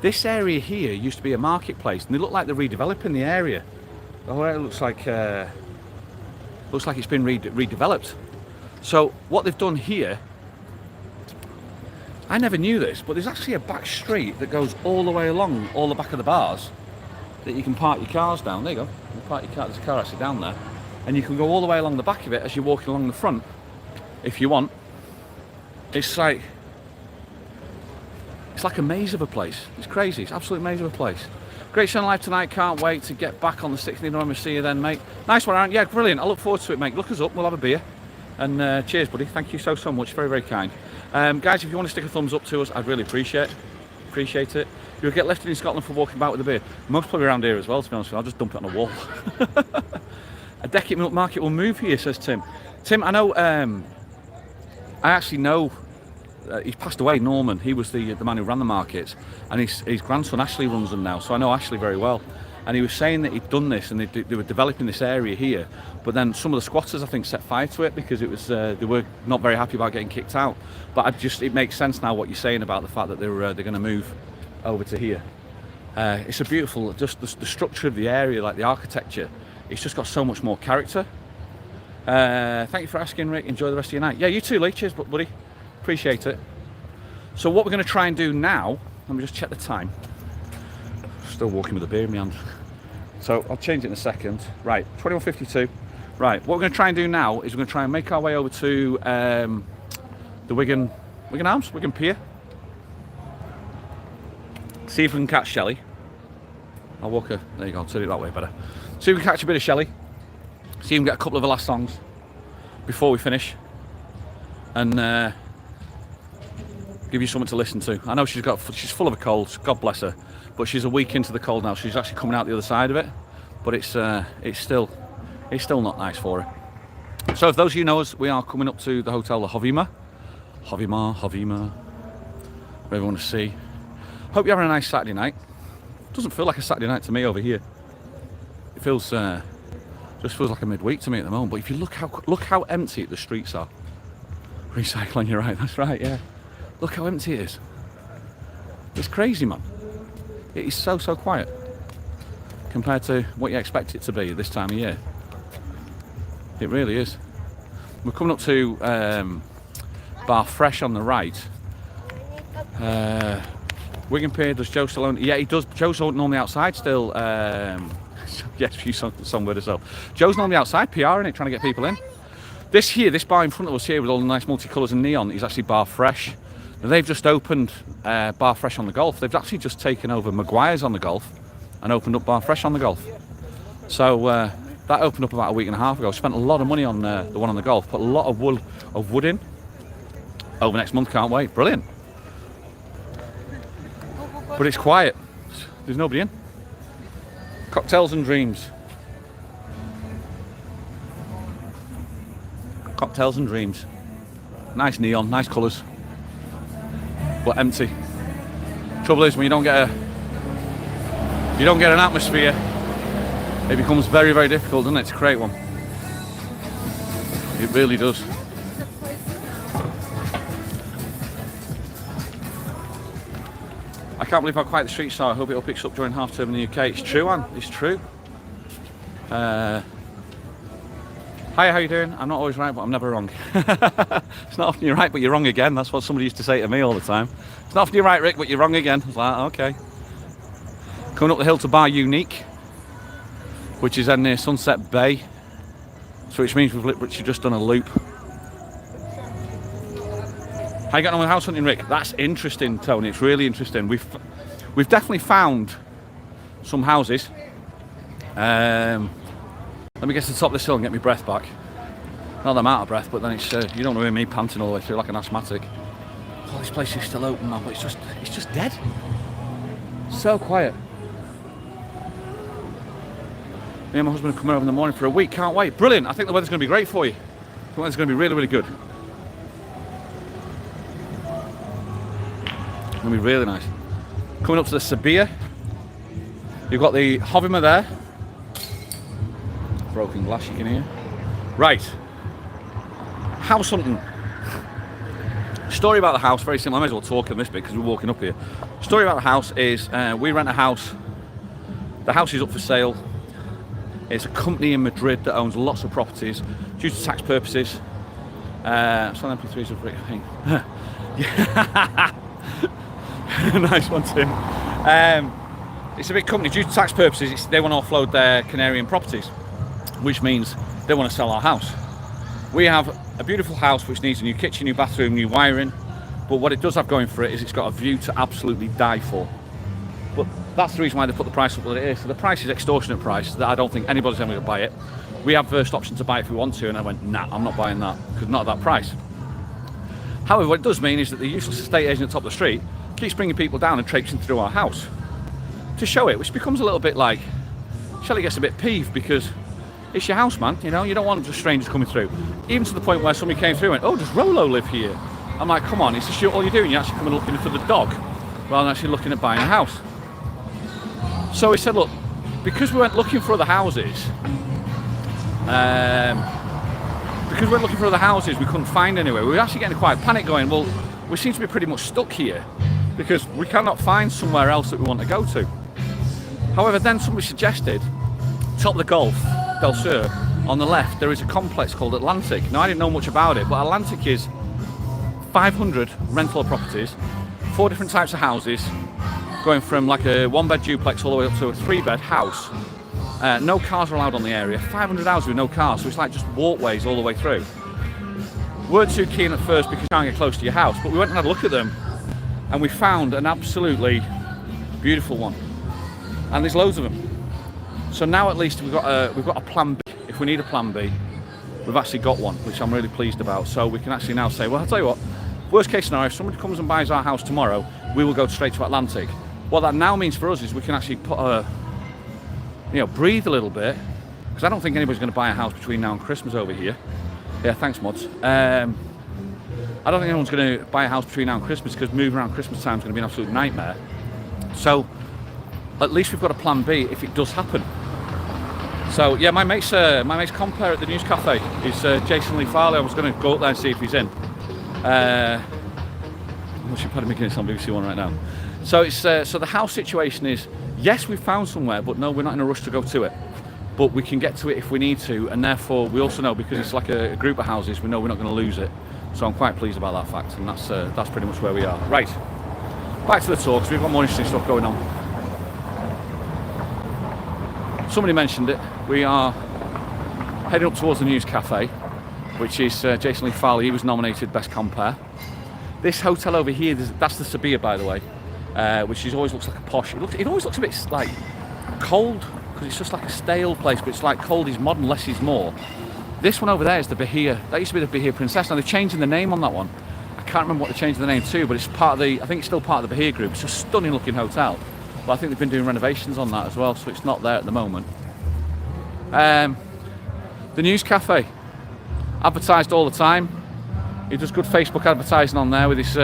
This area here used to be a marketplace, and they look like they're redeveloping the area. The whole area looks like it's been redeveloped. So what they've done here, I never knew this, but there's actually a back street that goes all the way along all the back of the bars that you can park your cars down. There you go. You can park your car. There's a car actually down there, and you can go all the way along the back of it as you're walking along the front, if you want. It's like a maze of a place. It's crazy. It's an absolute maze of a place. Great show live tonight. Can't wait to get back on the 16th of November. See you then, mate. Nice one, Aaron. Yeah, brilliant. I look forward to it, mate. Look us up. We'll have a beer. And cheers, buddy. Thank you so much. Very, very kind. Guys, if you want to stick a thumbs up to us, I'd really appreciate it. You'll get lifted in Scotland for walking about with a beer. Most probably around here as well, to be honest with you. I'll just dump it on a wall. A decade milk market will move here, says Tim. Tim, I know, I actually know, he's passed away, Norman. He was the man who ran the markets, and his grandson Ashley runs them now, so I know Ashley very well. And he was saying that he'd done this, and they were developing this area here, but then some of the squatters, I think, set fire to it because it was they were not very happy about getting kicked out. But it makes sense now what you're saying about the fact that they're going to move over to here. It's a beautiful, just the structure of the area, like the architecture, it's just got so much more character. Thank you for asking, Rick. Enjoy the rest of your night. Yeah, you too, Lee. Cheers, buddy. Appreciate it. So what we're going to try and do now, let me just check the time. Still walking with a beer in my hand. So I'll change it in a second. Right, 21:52. Right, what we're going to try and do now is we're going to try and make our way over to the Wigan Arms, Wigan Pier. See if we can catch Shelley. I'll walk her. There you go. I'll turn it that way better. See if we can catch a bit of Shelley. See if we can get a couple of her last songs before we finish. And give you something to listen to. I know she's full of a cold, God bless her, but she's a week into the cold now. She's actually coming out the other side of it, but it's still not nice for her. So if those of you know us, we are coming up to the hotel, the Hovima, where we want to see. Hope you're having a nice Saturday night. Doesn't feel like a Saturday night to me over here. It feels just feels like a midweek to me at the moment. But if you look how empty the streets are. Recycling, you're right. That's right. Yeah. Look how empty it is. It's crazy, man. It is so quiet compared to what you expect it to be this time of year. It really is. We're coming up to Bar Fresh on the right. Wigan Pier, does Joe still own? Yeah, he does. Joe's normally outside still. Yes, you song word herself. Joe's normally outside PRing it, trying to get people in. This bar in front of us here with all the nice multicolours and neon is actually Bar Fresh. Now, they've just opened Bar Fresh on the Golf. They've actually just taken over Maguire's on the Golf and opened up Bar Fresh on the Golf. So that opened up about a week and a half ago. Spent a lot of money on the one on the Golf. Put a lot of wood in. Over next month, can't wait. Brilliant. But it's quiet. There's nobody in. Cocktails and Dreams. Cocktails and Dreams. Nice neon, nice colours. But empty. Trouble is, when you don't get an atmosphere, it becomes very, very difficult, doesn't it, to create one? It really does. I can't believe how quiet the streets are. I hope it all picks up during half term in the UK. It's true, Anne. It's true. Hi, how you doing? I'm not always right, but I'm never wrong. It's not often you're right, but you're wrong again. That's what somebody used to say to me all the time. It's not often you're right, Rick, but you're wrong again. I was like, okay. Coming up the hill to Bar Unique, which is near Sunset Bay. So which means we've literally just done a loop. How you getting on with house hunting, Rick? That's interesting, Tony. It's really interesting. We've definitely found some houses. Let me get to the top of this hill and get my breath back. Not that I'm out of breath, but then it's you don't know me panting all the way through like an asthmatic. Oh, this place is still open, man, but it's just dead. So quiet. Me and my husband are coming over in the morning for a week. Can't wait. Brilliant. I think the weather's going to be great for you. The weather's going to be really, really good. It's going to be really nice. Coming up to the Sabia. You've got the Hovimer there. Broken glass you can hear. Right. House hunting. Story about the house, very simple. I may as well talk in this bit because we're walking up here. Story about the house is we rent a house. The house is up for sale. It's a company in Madrid that owns lots of properties due to tax purposes. Some MP3s of Rick. Nice one, Tim. It's a big company due to tax purposes. They want to offload their Canary properties, which means they want to sell our house. We have a beautiful house which needs a new kitchen, new bathroom, new wiring, but what it does have going for it is it's got a view to absolutely die for. But that's the reason why they put the price up what it is. So the price is extortionate price that I don't think anybody's ever going to buy it. We have first option to buy if we want to, and I went, nah, I'm not buying that because not at that price. However, what it does mean is that the useless estate agent at the top of the street keeps bringing people down and traipsing through our house to show it, which becomes a little bit like, Shelley gets a bit peeved because it's your house, man, you know, you don't want just strangers coming through. Even to the point where somebody came through and went, oh, does Rolo live here? I'm like, come on, it's just all you're doing, you're actually coming looking for the dog rather than actually looking at buying a house. So we said, look, because we went looking for other houses, we couldn't find anywhere. We were actually getting quite panic going, well, we seem to be pretty much stuck here because we cannot find somewhere else that we want to go to. However, then somebody suggested, top of the Gulf, Del Sur, on the left, there is a complex called Atlantic. Now, I didn't know much about it, but Atlantic is 500 rental properties, 4 different types of houses, going from like a 1-bed duplex all the way up to a 3-bed house. No cars are allowed on the area. 500 houses with no cars, so it's like just walkways all the way through. Weren't too keen at first because you can't get close to your house, but we went and had a look at them, and we found an absolutely beautiful one. And there's loads of them. So now at least we've got a plan B. If we need a plan B, we've actually got one, which I'm really pleased about. So we can actually now say, well, I'll tell you what, worst case scenario, if somebody comes and buys our house tomorrow, we will go straight to Atlantic. What that now means for us is we can actually put breathe a little bit, because I don't think anybody's going to buy a house between now and Christmas over here. Yeah, thanks, Mods. I don't think anyone's going to buy a house between now and Christmas because moving around Christmas time is going to be an absolute nightmare. So at least we've got a plan B if it does happen. So yeah, my mate's compere at the news cafe is Jason Lee Farley. I was going to go up there and see if he's in. I'm watching Paddy McGuinness on BBC One right now. So it's so the house situation is, yes, we've found somewhere, but no, we're not in a rush to go to it. But we can get to it if we need to, and therefore we also know, because it's like a group of houses, we know we're not going to lose it. So I'm quite pleased about that fact, and that's pretty much where we are. Right, back to the talks. We've got more interesting stuff going on. Somebody mentioned it. We are heading up towards the news cafe, which is Jason Lee Farley. He was nominated Best Compare. This hotel over here, that's the Sabia, by the way, which always looks like a posh. It always looks a bit like cold, because it's just like a stale place, but it's like cold is modern, less is more. This one over there is the Bahia. That used to be the Bahia Princess. Now they're changing the name on that one. I can't remember what they're changing the name to, but it's part of the, I think it's still part of the Bahia group. It's a stunning looking hotel. But I think they've been doing renovations on that as well, so it's not there at the moment. The news cafe, advertised all the time. He does good Facebook advertising on there with his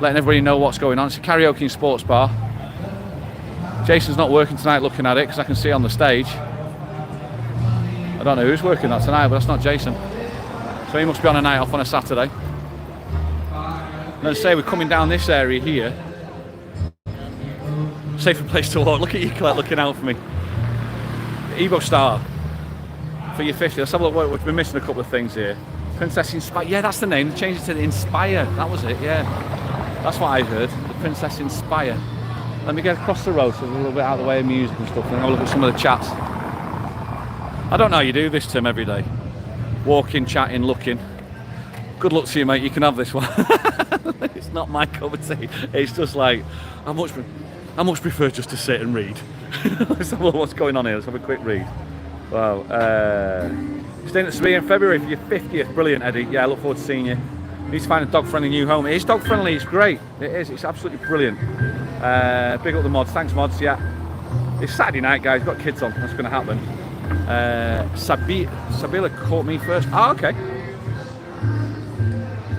letting everybody know what's going on. It's a karaoke and sports bar. Jason's not working tonight looking at it because I can see on the stage. I don't know who's working that tonight, but that's not Jason. So he must be on a night off on a Saturday. And as I say, we're coming down this area here. Safer place to walk. Look at you, Colette, looking out for me. Evo Star for your 50. Let's have a look. We've been missing a couple of things here. Princess Inspire. Yeah, that's the name. They changed it to the Inspire. That was it, yeah. That's what I heard. The Princess Inspire. Let me get across the road so there's a little bit out of the way of music and stuff and have a look at some of the chats. I don't know how you do this, Tim, every day. Walking, chatting, looking. Good luck to you, mate. You can have this one. It's not my cup of tea. It's just like, I much prefer just to sit and read. Let's have a look what's going on here. Let's have a quick read. Wow. Staying at Sevilla in February for your 50th. Brilliant, Eddie. Yeah, I look forward to seeing you. Need to find a dog-friendly new home. It is dog-friendly. It's great. It is. It's absolutely brilliant. Big up the mods. Thanks, mods. Yeah. It's Saturday night, guys. Got kids on. That's going to happen. Sabila caught me first. Oh, okay.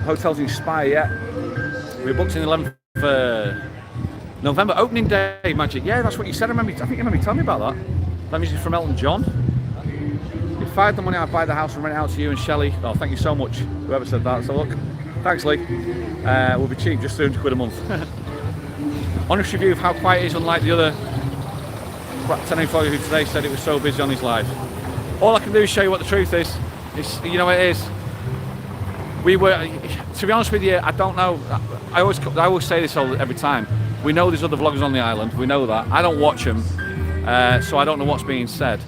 Hotels Inspire, yeah. We booked in the 11th for November. Opening day, Magic. Yeah, that's what you said. I think you remember telling me about that. That music from Elton John. If I had the money, I'd buy the house and rent it out to you and Shelley. Oh, thank you so much, whoever said that. So look, thanks, Lee. We'll be cheap, just 300 quid a month. Honest review of how quiet it is, unlike the other Tenerife vlogger who today said it was so busy on his live. All I can do is show you what the truth is. It's, you know what it is. We were, to be honest with you, I don't know. I always say this every time. We know there's other vloggers on the island. We know that. I don't watch them, so I don't know what's being said.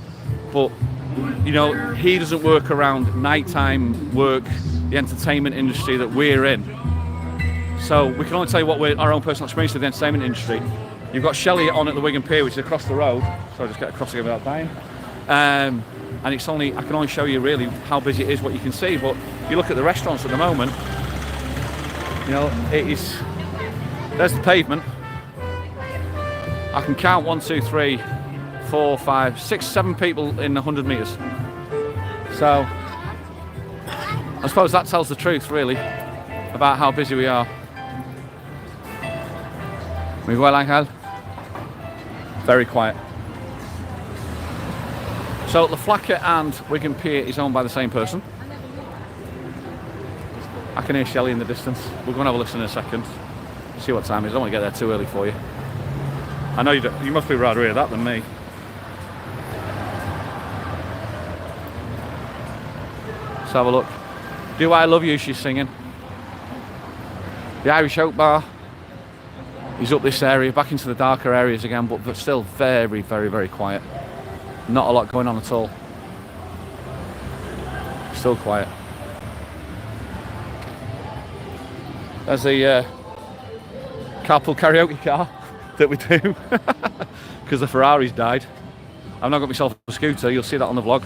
But you know, he doesn't work around nighttime work, the entertainment industry that we're in. So we can only tell you what our own personal experience with the entertainment industry. You've got Shelley on at the Wigan Pier, which is across the road. So I just get across again without dying. And it's only, I can only show you really how busy it is, what you can see. But if you look at the restaurants at the moment, you know, it is, there's the pavement. I can count 1, 2, 3, 4, 5, 6, 7 people in 100 metres. So I suppose that tells the truth really about how busy we are. Muy well, Angel. Very quiet. So the Flacker and Wigan Pier is owned by the same person. I can hear Shelley in the distance. We're going to have a listen in a second. See what time it is. I don't want to get there too early for you. I know you must be rather hear that than me. Let's have a look. Do I Love You, she's singing. The Irish Oak Bar. He's up this area, back into the darker areas again, but still very, very, very quiet. Not a lot going on at all. Still quiet. There's a carpool karaoke car that we do because the Ferrari's died. I've now got myself a scooter. You'll see that on the vlog.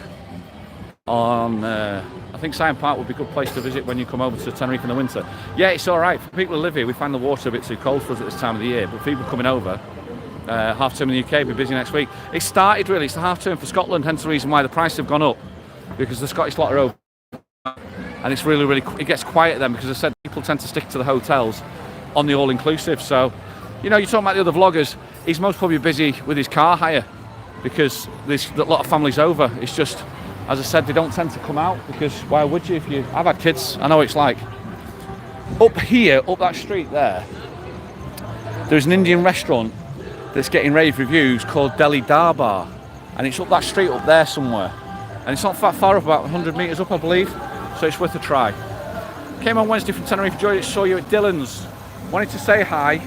I think Sion Park would be a good place to visit when you come over to Tenerife in the winter. Yeah, it's all right. For people who live here, we find the water a bit too cold for us at this time of the year. But people coming over, half term in the UK, will be busy next week. It started really, it's the half term for Scotland, hence the reason why the prices have gone up. Because the Scottish lot are over. And it's really, really, it gets quiet then because as I said, people tend to stick to the hotels on the all-inclusive. So, you know, you're talking about the other vloggers, he's most probably busy with his car hire because there's a lot of families over. It's just, as I said, they don't tend to come out because why would you if you... I've had kids, I know what it's like. Up here, up that street there, there's an Indian restaurant that's getting rave reviews called Delhi Darbar. And it's up that street up there somewhere. And it's not far up, about 100 metres up, I believe. So it's worth a try. Came on Wednesday from Tenerife, enjoyed it, saw you at Dylan's. Wanted to say hi,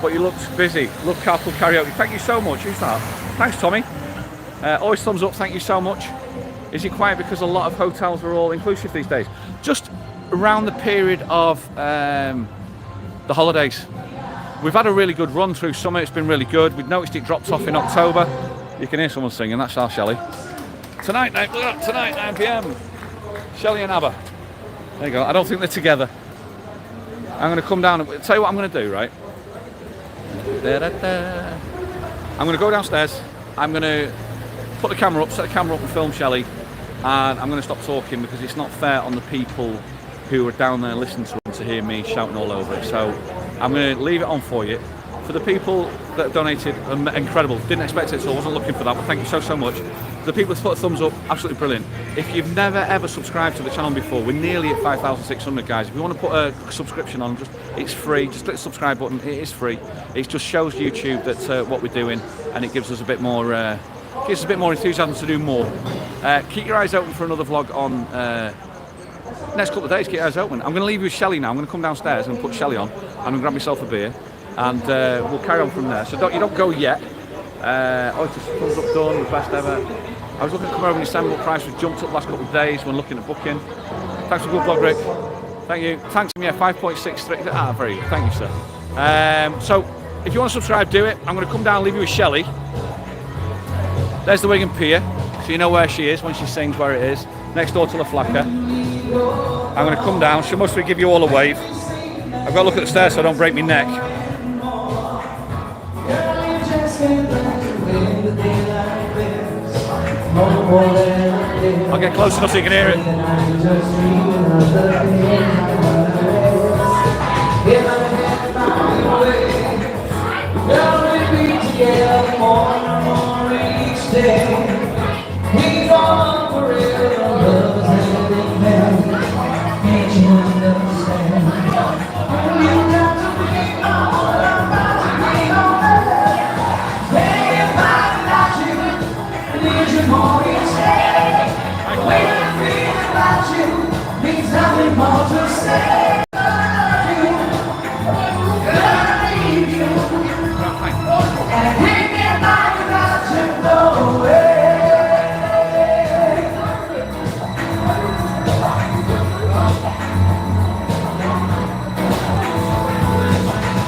but you looked busy. Love carpool karaoke. Thank you so much. Who's that? Thanks, Tommy. Always thumbs up, thank you so much. Is it quiet because a lot of hotels are all inclusive these days? Just around the period of the holidays. We've had a really good run through summer, it's been really good. We've noticed it dropped off in October. You can hear someone singing, that's our Shelley. Tonight, 9 PM. Shelley and Abba. There you go, I don't think they're together. I'm going to come down and tell you what I'm going to do, right? I'm going to go downstairs. I'm going to put the camera up, set the camera up and film Shelley. And I'm going to stop talking because it's not fair on the people who are down there listening to him to hear me shouting all over it. So I'm going to leave it on for you. For the people that donated, incredible. Didn't expect it at all. Wasn't looking for that, but thank you so much. The people that put a thumbs up, absolutely brilliant. If you've never ever subscribed to the channel before, we're nearly at 5,600 guys. If you want to put a subscription on, it's free. Just click the subscribe button. It is free. It just shows YouTube that what we're doing, and it gives us a bit more enthusiasm to do more. Keep your eyes open for another vlog on next couple of days. Keep your eyes open. I'm going to leave you with Shelley now. I'm going to come downstairs and put Shelley on. I'm going to grab myself a beer, and we'll carry on from there. So you don't go yet. It's just thumbs up done, the best ever. I was looking to come over and your stand-up price was jumped up the last couple of days when looking at booking. Thanks for the good vlog, Rick. Thank you. Thanks, yeah, 5.63. Ah, very good. Thank you, sir. So if you want to subscribe, do it. I'm going to come down and leave you with Shelley. There's the Wigan Pier, so you know where she is when she sings, where it is. Next door to La Flaca. I'm going to come down. She'll mostly give you all a wave. I've got to look at the stairs so I don't break my neck. I'll get close enough so you can hear it.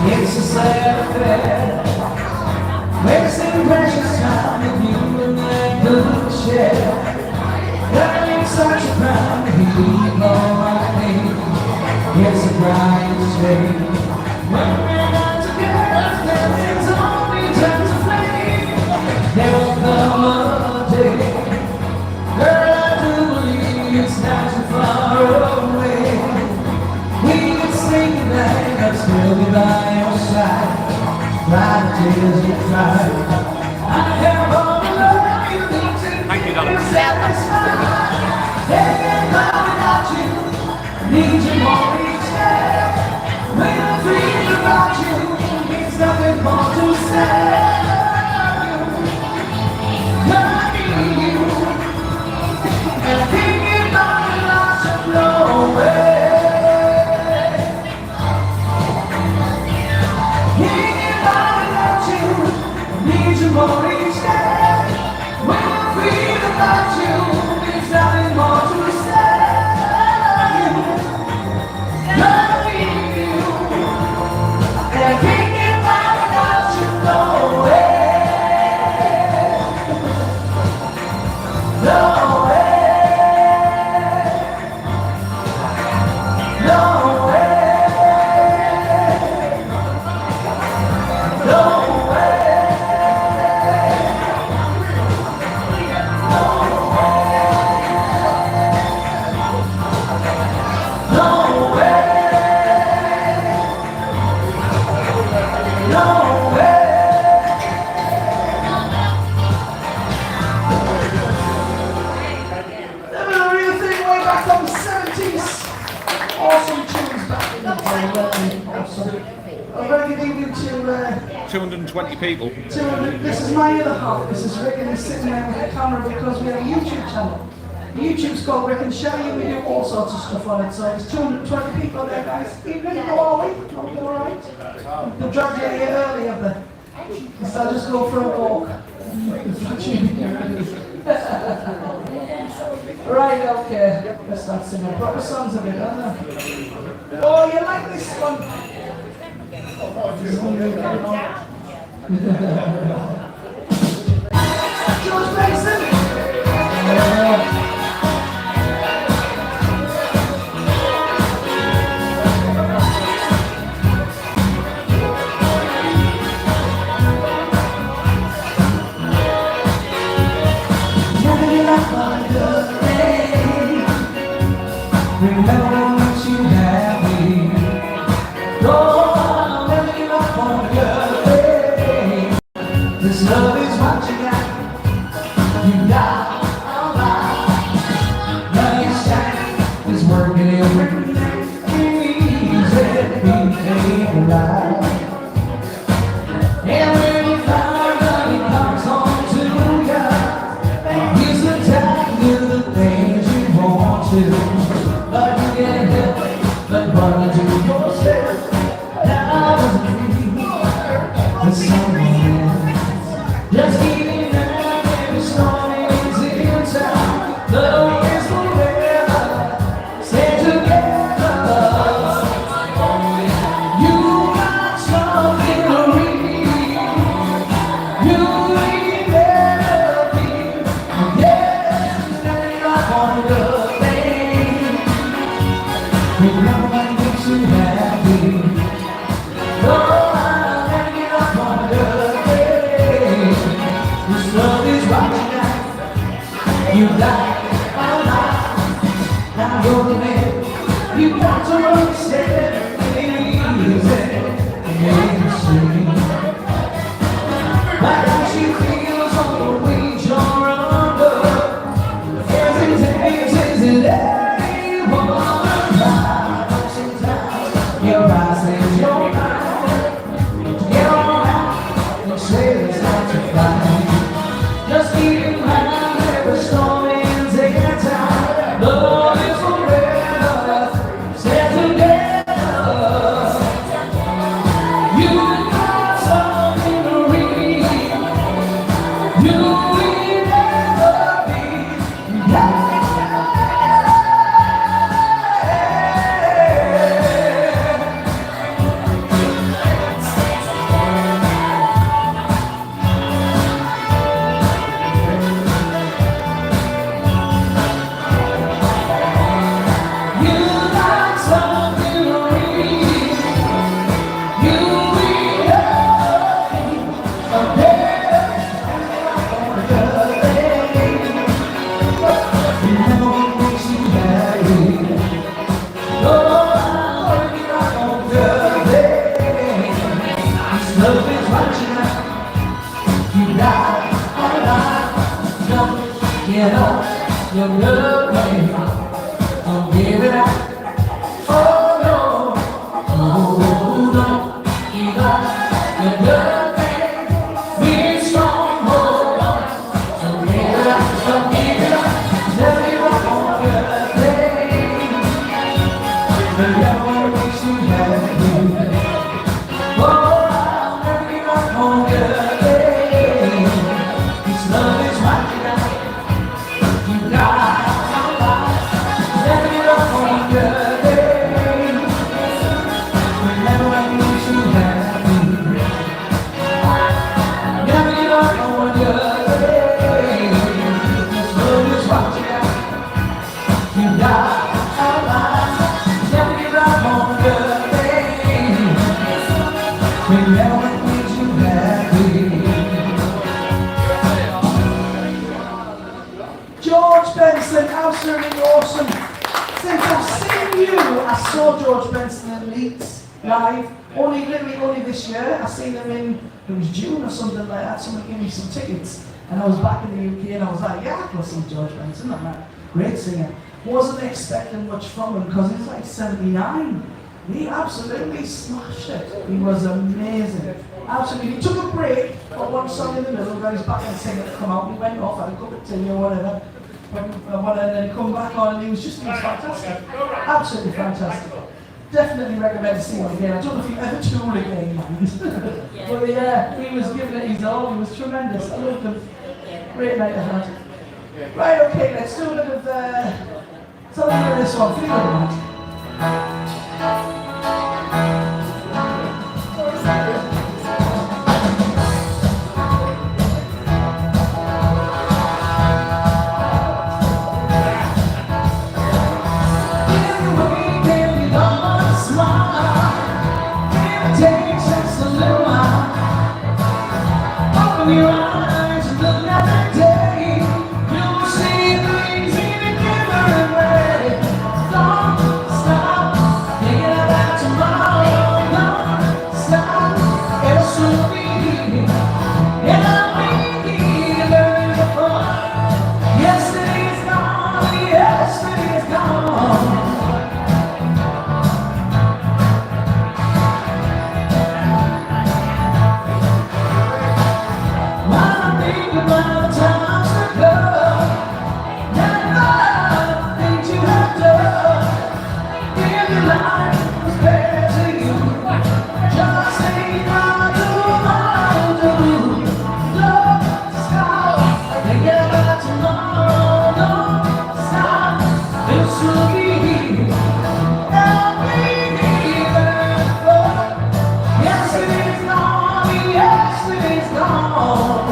It's a sad affair, wasting precious time with you and that good share. Learning such a crime, he all my name. It's a crying shame. When we're not together, then it's only time to flame. There will come a day, girl, I do believe it's not too far away. We can sleep tonight, I'll still be by your side. Cry the tears you cry. I have all the love you need to. Thank you, darling. Can't live without you. Need you more each day. When I dream about you, it's nothing more to say. I need you, and thinking about it, I should know it. Need you more each day. When I feel about you, it's nothing more to say. I need you, and I can't get by without you, no way, no way, no way. Awesome tunes back in the day, awesome. A very good evening to 220 people. this is my other half. This is Rick, and he's sitting there with the camera because we have a YouTube channel. YouTube's called Rick and Shelley, and we do all sorts of stuff on it. So there's 220 people there, guys. Evening, how are we? Are we all right? The drug you here early, have they? So I'll just go for a walk. Right, okay. Let's start singing proper songs a bit, aren't they? Oh, you like this one? George Mason! Remember what you had me. Oh, And when you find out he comes home to you, he's the time to do the things you want to. But you can't help but run to yourself. Now it's free for someone else. Just keep in mind every storm is in town. Love is forever. Stay together. You got something to read. You will never be. Yesterday I wonder things. When no one makes you happy. Oh, I'm hanging up on the things. This love is right now. You like my life. Now you're the man. You got to understand. Easy. Like how she feels on the wings you're under. Every day is a day. Sometimes your eyes and your mind. Get on out and say it's not to find. Just keep in mind every storm ends in time. Love is forever. Stay together. You got something to read. You will never be. You got something to read. You will never be. You know what makes you happy. Oh, I'm working on good things. This love is watching out. You got a lot. Don't get up your love way. Don't give it up. Oh no. Oh no. You got your love way. Be strong. Hold on. Don't give it up. Don't give it up. Never give up on good things. The love makes you happy. Oh, I'll never give up on good things. This love is watching out. You got a lot. Never give up on good things. The love makes you happy. Never give up on good things. This love is watching out. You got a lot. Never give up on good things. Remember what makes you happy. George Benson, absolutely awesome. Since I've seen you, I saw George Benson in Leeds live. Literally only this year. I seen him in, it was June or something like that. Someone gave me some tickets. And I was back in the UK and I was like, yeah, I can see George Benson. I'm like, great singer. Wasn't expecting much from him because he's like 79. He absolutely smashed it. He was amazing. Absolutely. He took a break for one song in the middle, got his back and singer to come out. He went off, had a cup of tea or whatever. And then come back on and he was fantastic. Absolutely fantastic. Definitely recommend seeing him again. I don't know if you ever toured again, man. But yeah, he was giving it his all. He was tremendous. I loved him. Great night to have. Right, okay, let's do a bit of something like this one. Feel it. Open your eyes and look at the day. You'll see things in a different way. Don't stop thinking about tomorrow. Don't stop, it'll soon be here. And I'll be here learning before. Yesterday's gone, yesterday's gone. Yesterday's gone, yesterday's gone.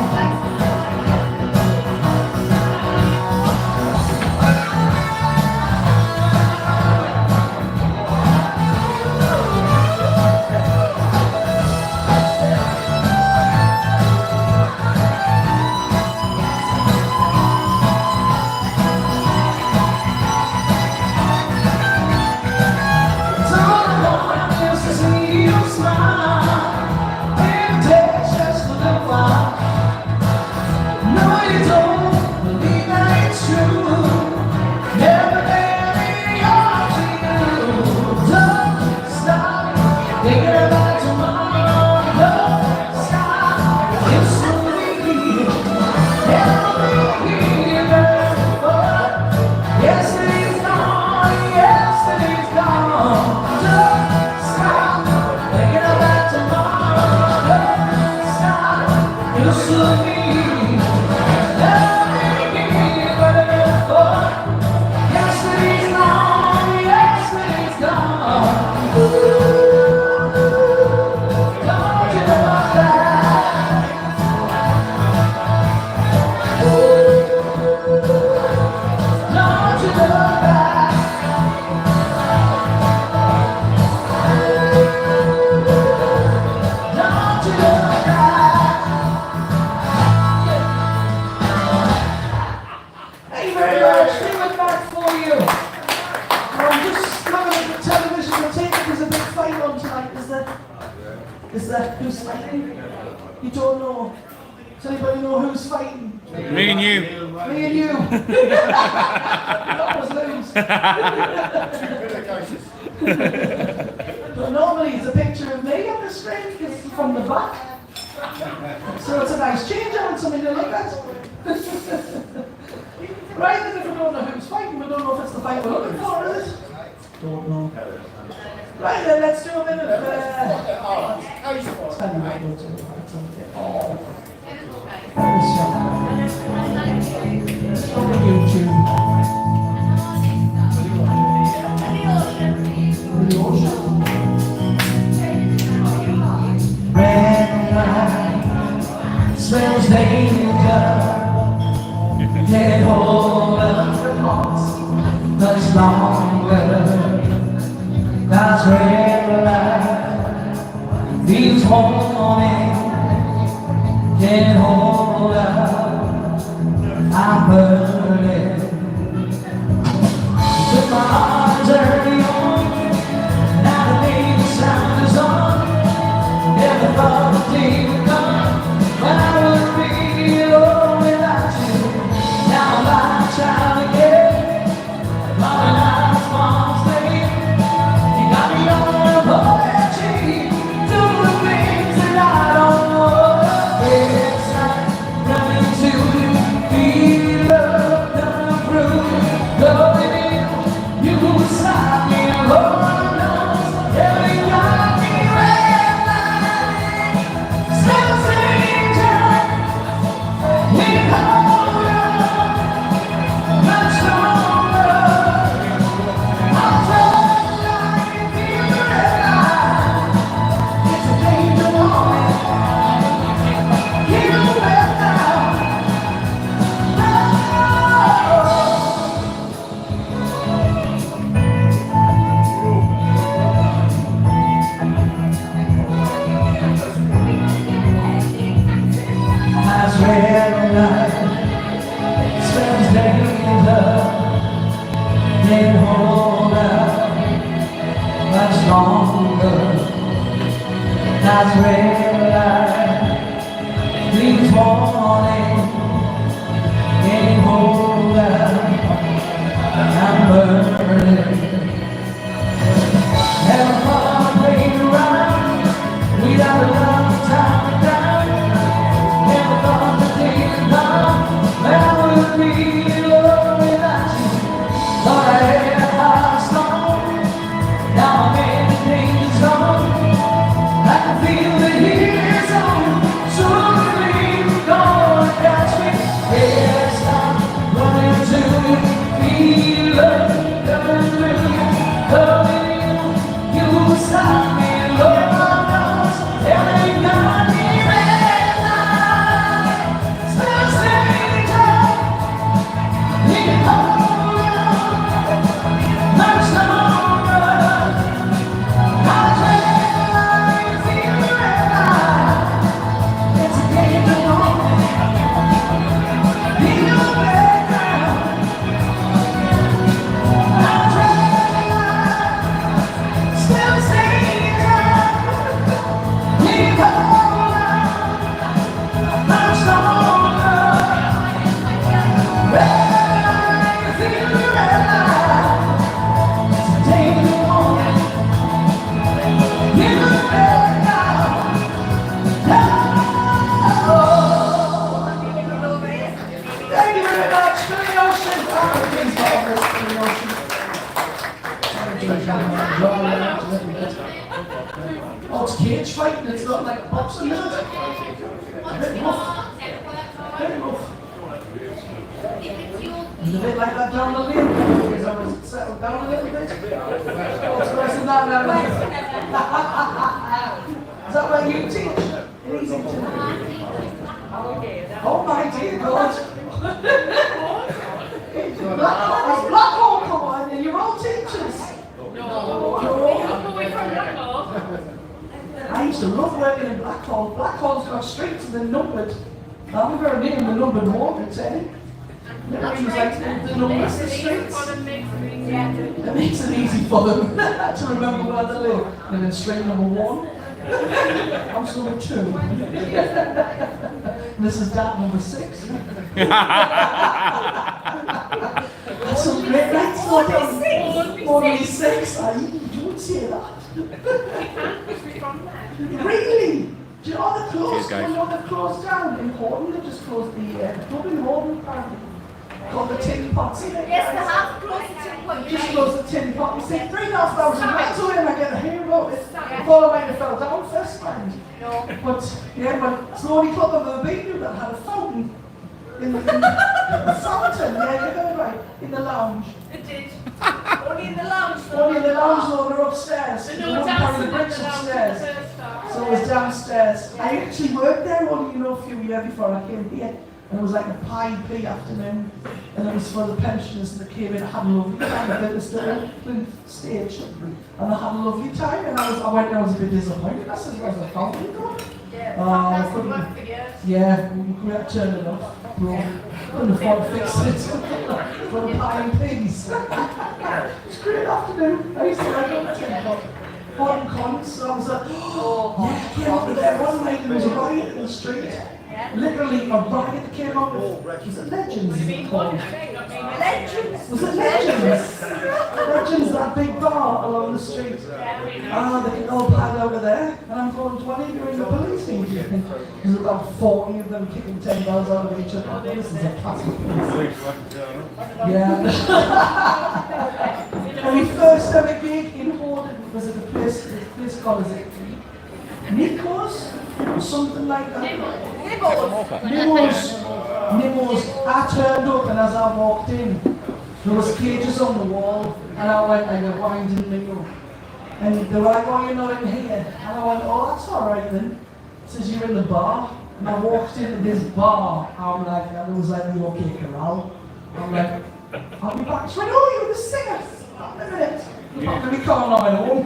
Who's fighting? You don't know. Does anybody know who's fighting? Me and you. Me and you. Always lose. But normally it's a picture of me on the screen because it's from the back. So it's a nice change and something to look at. Right, and if we don't know who's fighting, we don't know if it's the fight we're looking for, is it? Don't know. Right then, let's do a minute of red light smells danger. Can't hold up much longer. God's red light feels warming. Can't hold up, I'm burning. Took my arms early on, now the baby sound is on. Never thought the day would come when I would be alone without you. Now I'm trying again, loving life's one slave. You got me on a bullet tree, doing things that I don't know. It's like running to you, feel love coming through, loving you, you stop me, Lord knows, every got me red light, smells danger, we hold up, much longer, I'll tell like feel the red light, it's a danger moment, you went down, Eyes red light, smells danger, can't hold up much longer. Eyes red light, please warning, can't hold up, I'm burning. Never thought I'd play around, without a long time down. Never thought the day would come when I would be alone without you. Thought I had a heart stone, now I'm in the danger zone. I can feel the heat is on, so believe you're gonna catch me. Yes, I'm running to you, feel love coming through you, loving you, you stop me, Lord knows. tight and it's not like a boxing match. A bit rough. Very rough. And a bit like that down the lane, because I was settled down a little bit. What's worse than that now? Is that where you teach? In Easington? Oh my dear God. Blackhall, come on, and you're all teachers. I used to love working in Blackhall. Blackhall's got streets and they're numbered. I'm very near the numbered walk, Teddy. Literally was like the numbers, the streets. It makes it easy for them to remember where they live. And then street number 1. I'm still number 2. This is dad number 6. That's some great nights. 46. I don't say that. Really? Do you know they've closed? They've closed down in Horton. They've just closed the Dublin Horton apparently. Called the Tin Pot. See that? Yes, they have closed the Tin Pot. Just closed the Tin Pot. You see, 3,500 miles away and I get to hear about it. I thought I might have fell down first time. No. But yeah, well, it's the only club I've ever been to that had a fountain. In the fountain, yeah, you got it right. In the lounge. It did. Only in the lounge. Only in the lounge, though, they're upstairs. So The no one part of dancing the in the bricks lounge upstairs. the first time. So it was downstairs. I actually worked there only, a few years before I came here. And it was like a pie big afternoon. And it was for the pensioners that came in. I had a lovely time. I did this little stage. And I had a lovely time. And I went there, I was a bit disappointed. I said, where's the fountain gone? Yeah, I that's couldn't- work for years. Yeah, we had to turn it off. Bro. Couldn't afford to fix it. For the pie and peas. It was a great afternoon. I used to like it. Horton Cons, so I was like, oh, yeah, I came up there one night and there was a riot in the street. Literally, a riot that came up with, was it Legends? Is it called? Legends. Was it Legends? Legends, that big bar along the street. Ah, they get all packed over there, and I'm going, do I need to ring the police? There's about 40 of them kicking 10 balls out of each other. This is a classic place. Yeah. When we first ever gig in Horton, was it the place called, is it Nico's? Or something like that. Nimos. I turned up and as I walked in, there was cages on the wall and I went like a winding Nico. And they were like, oh, you're not in here. And I went, oh, that's alright then. It says you're in the bar. And I walked into this bar, I'm like, and it was like the OK Corral. I'm like, I'll be back. She went, oh, you're the singer. Wait a minute. You're not going to be calling on my own.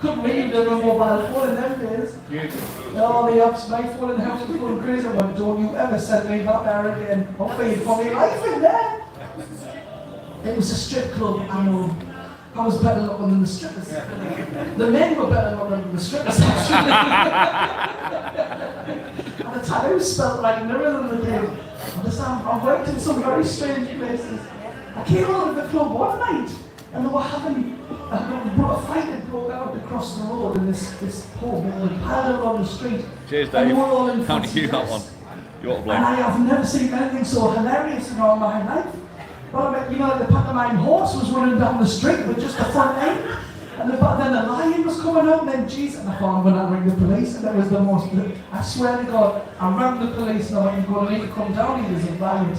Couldn't read the mobile phone in them days. Oh, my phone in the house was going crazy. I went, don't you ever send me back there again. I'll pay for my life in there. It was a strip club, I know. I was better looking than the strippers. The men were better looking than the strippers, actually. And the tattoos felt like mirror than the day. I've worked in some very strange places. I came out of the club one night and they were having a fight that broke out across the road in this pub and they piled on the street. Cheers, And they Dave. were all in Can't fancy you that dress. one? You ought to And blame. I have never seen anything so hilarious in all my life. Well, I mean, the pantomime horse was running down the street with just the front end. And then the lion was coming up, and then Jesus, and I thought I'm going to ring the police, and that was the most, I swear to God, I rang the police and I went, you're going to need to come down here, there's a riot.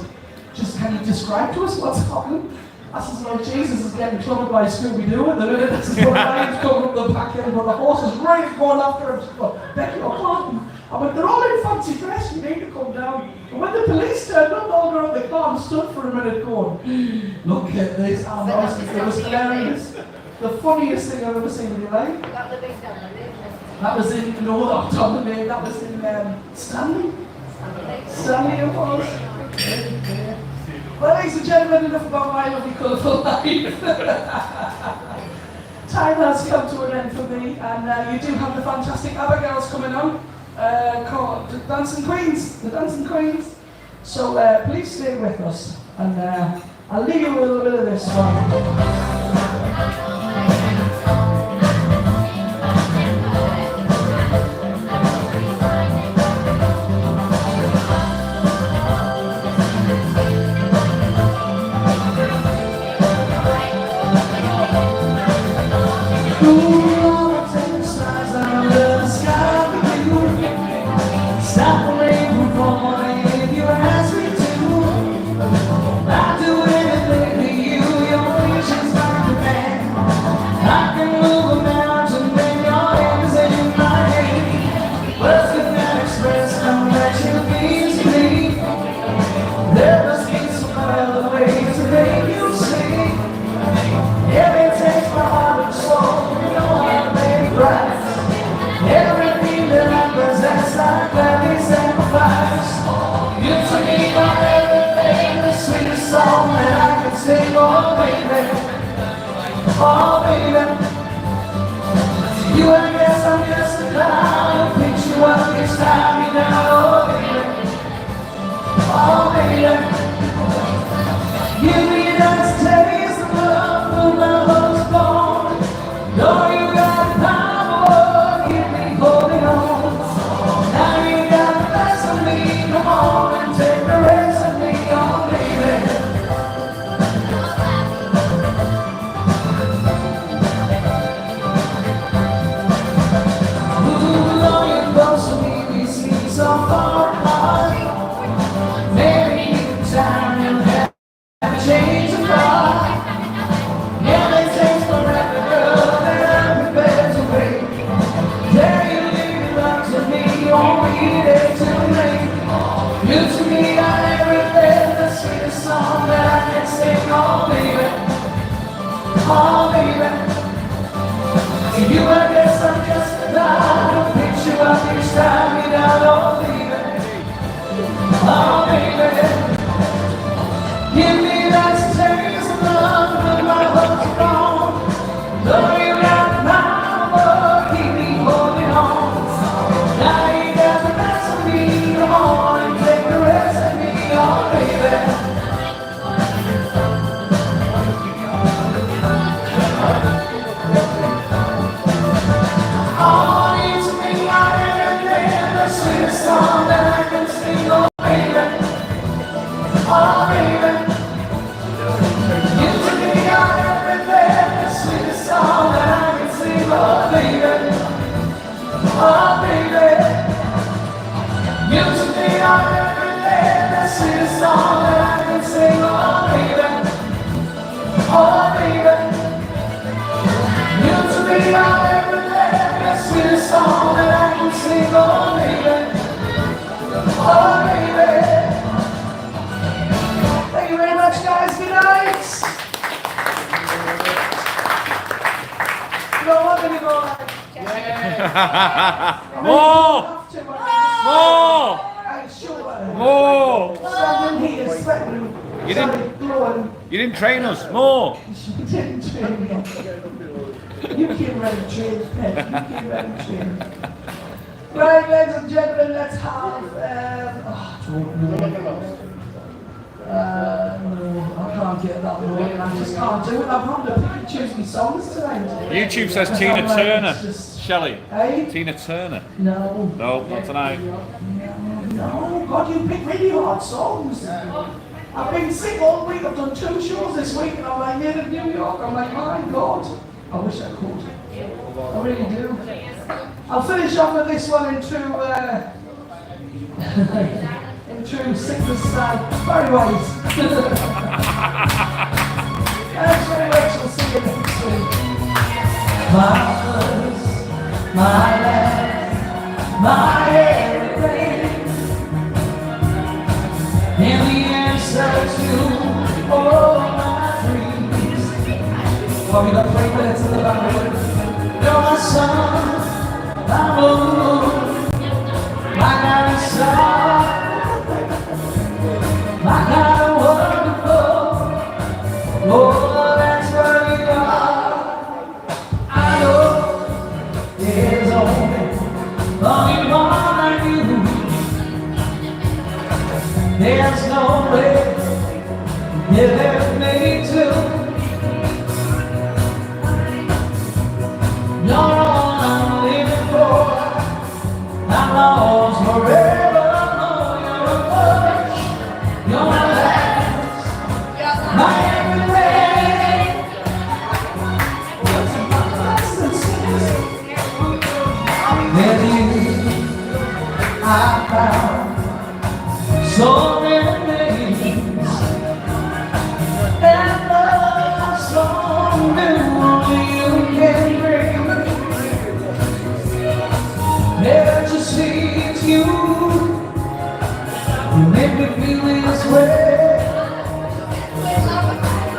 Just can you describe to us what's happening? I says, well, Jesus is getting troubled by Scooby-Doo at the minute. This is the lion's coming up the back end, but the horse is right going after him. Well, beg your pardon. I went, they're all in fancy dress, you need to come down. And when the police turned up, all around the car and stood for a minute going, look at this, and it was hilarious. The funniest thing I've ever seen in your life. That was in, no, not on the name, that was in Stanley. Stanley it was. Well, ladies and gentlemen, enough about my lovely colourful life. Time has come to an end for me, and you do have the fantastic ABBA girls coming on, called the Dancing Queens. So please stay with us, and I'll leave you with a little bit of this one. Ooh, I'll take the size of love. Oh, baby. You, I guess I'm just a clown. Picture what gets me down. Oh, baby. Oh, baby. Give me that taste of love when my heart's gone. Know you got power, keep me holding on. Now you got the best of me, come on and take the rest of me, oh baby. Ooh, long you close to me, we seem so far apart. Maybe time you'll have to change the heart. Yeah, it takes forever, girl, and I'm prepared to wait. There you leave it up to me, only day too late. You to me are everything, the sweetest song that I can sing, oh baby. Oh baby. To you I guess I'm just a clown, a picture of you style me down, oh baby. Oh baby. Give me that taste of love when my heart's gone. Though you got power, keep me holding on. Now you got the best of me, come on and take the rest of me, oh baby. Oh, you to me are everything, the sweetest song that I can sing, oh baby. Oh baby. You to me are everything, the sweetest song that I can sing, oh baby. Oh baby. You to me are everything, the sweetest song that I can sing, oh baby. Oh baby. You to me are everything, the sweetest song that I can sing, oh baby. Oh baby. Thank you very much, guys. Good night. You don't want any more? More! More! I'm sure. More! Someone here sweating. You didn't- Sorry, blowing. You didn't train us. More! You didn't train me. You came ready to train, Pet. You came ready to train. Right, ladies and gentlemen, let's have. No, I can't get that one. I just can't do it. I've had to pick and choose my songs tonight. YouTube says Because Tina I'm like, Turner. it's just- Shelley. Hey? Tina Turner. No. No, not tonight. No, God, you pick really hard songs. I've been sick all week. I've done 2 shows this week, and I'm like here in New York. I'm like, my God, I wish I could. I really do. I'll finish off with this one in true sickness style. Very wise. Thanks very much. I'll see you next week. My first, my last, my everything. And the answer to all my dreams. Well, we got 3 minutes in the back. You're my sun, my moon, my kind of star, my kind of wonderful. Oh, that's where you are. I know there's only one like you. There's no way you'll ever make two. You're all I'm living for. I'm lost forever. You're a push. You're my last, my everything. What's my lessons? With you, I found so many things, and love so new only you can bring. Never just see it's you. You make me feel this way.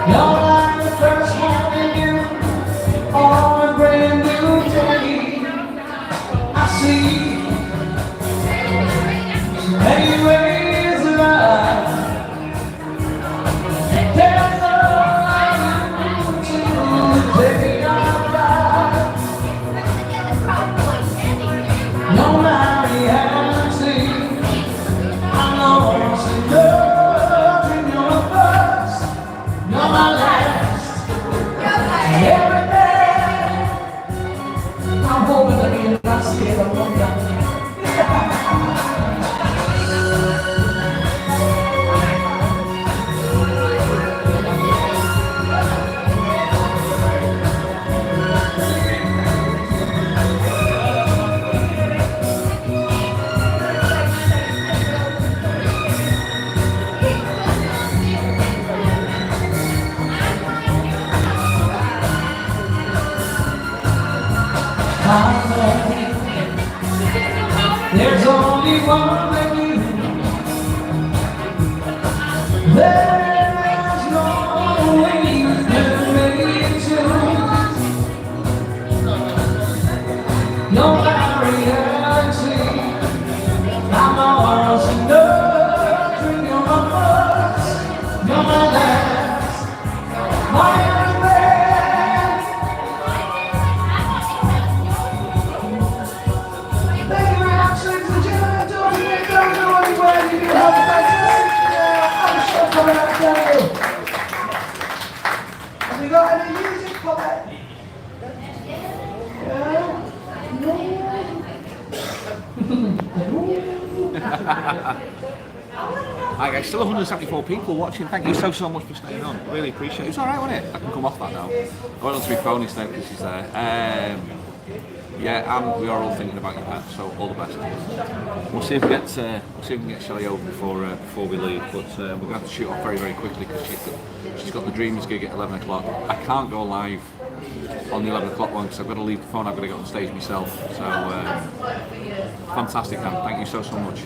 You're like the first morning you on a brand new day. I see many ways of life. There's no I do to take You're my reality. I'm lost in love, and you're my first. You're my last. Everything. I'm hoping that you're not scared of one guy. There's only one of you. There's no way you can make it true. You're my reality. I'm lost in love. You're my first. You're my last. My Have we got any music for that? Hi guys, still 174 people watching. Thank you so much for staying on. Really appreciate it. It's alright, wasn't it? I can come off that now. I went on to my phone instead because she's there. Yeah, and we are all thinking about your pet, so all the best. We'll see if we get Shelley over before we leave, but we're going to have to shoot off very quickly because she's got the Dreamers gig at 11 o'clock. I can't go live on the 11 o'clock one because I've got to leave the phone. I've got to get on stage myself. So fantastic, Anne. Thank you so much.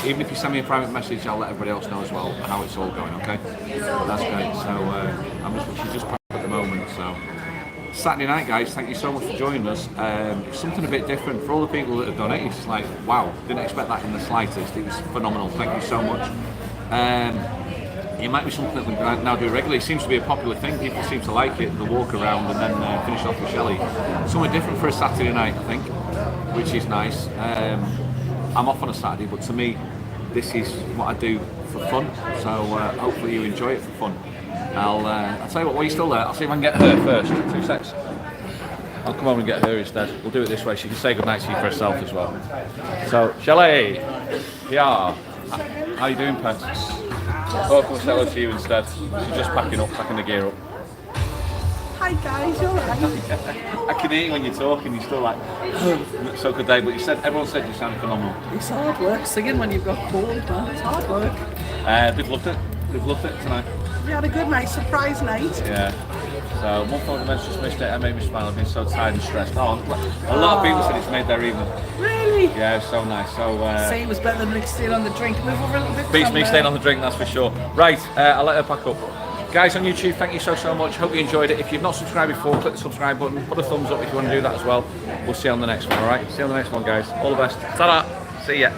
Even if you send me a private message, I'll let everybody else know as well how it's all going. Okay, that's great. So she's just packed at the moment. So. Saturday night, guys, thank you so much for joining us. It's something a bit different for all the people that have done it. It's like, wow, didn't expect that in the slightest. It was phenomenal. Thank you so much. It might be something that we now do regularly. It seems to be a popular thing. People seem to like it. The walk around and then finish off with Shelley. Something different for a Saturday night, I think, which is nice. I'm off on a Saturday, but to me, this is what I do for fun. So hopefully you enjoy it for fun. I'll tell you what, while you're still there, I'll see if I can get her first. 2 secs. I'll come over and get her instead. We'll do it this way. She can say goodnight to you for herself as well. So, Shelley! Yeah. How are you doing, pet? Oh, come say hello to you instead. She's just packing the gear up. Hi guys, you alright? I can hear you when you're talking, you're still like, so good day, but everyone said you sound phenomenal. It's hard work singing when you've got cold, man. It's hard work. They've loved it. They've loved it tonight. We had a good night, surprise night. Yeah. So, one phone events just missed it. It made me smile. I've been so tired and stressed. Oh, a lot of people said it's made their evening. Really? Yeah, it was so nice. So, Say it was better than staying on the drink. Move over a little bit. beats me staying on the drink, that's for sure. Right, I'll let her pack up. Guys on YouTube, thank you so much. Hope you enjoyed it. If you've not subscribed before, click the subscribe button. Put a thumbs up if you want to do that as well. We'll see you on the next one, alright? See you on the next one, guys. All the best. Ta-da! See ya.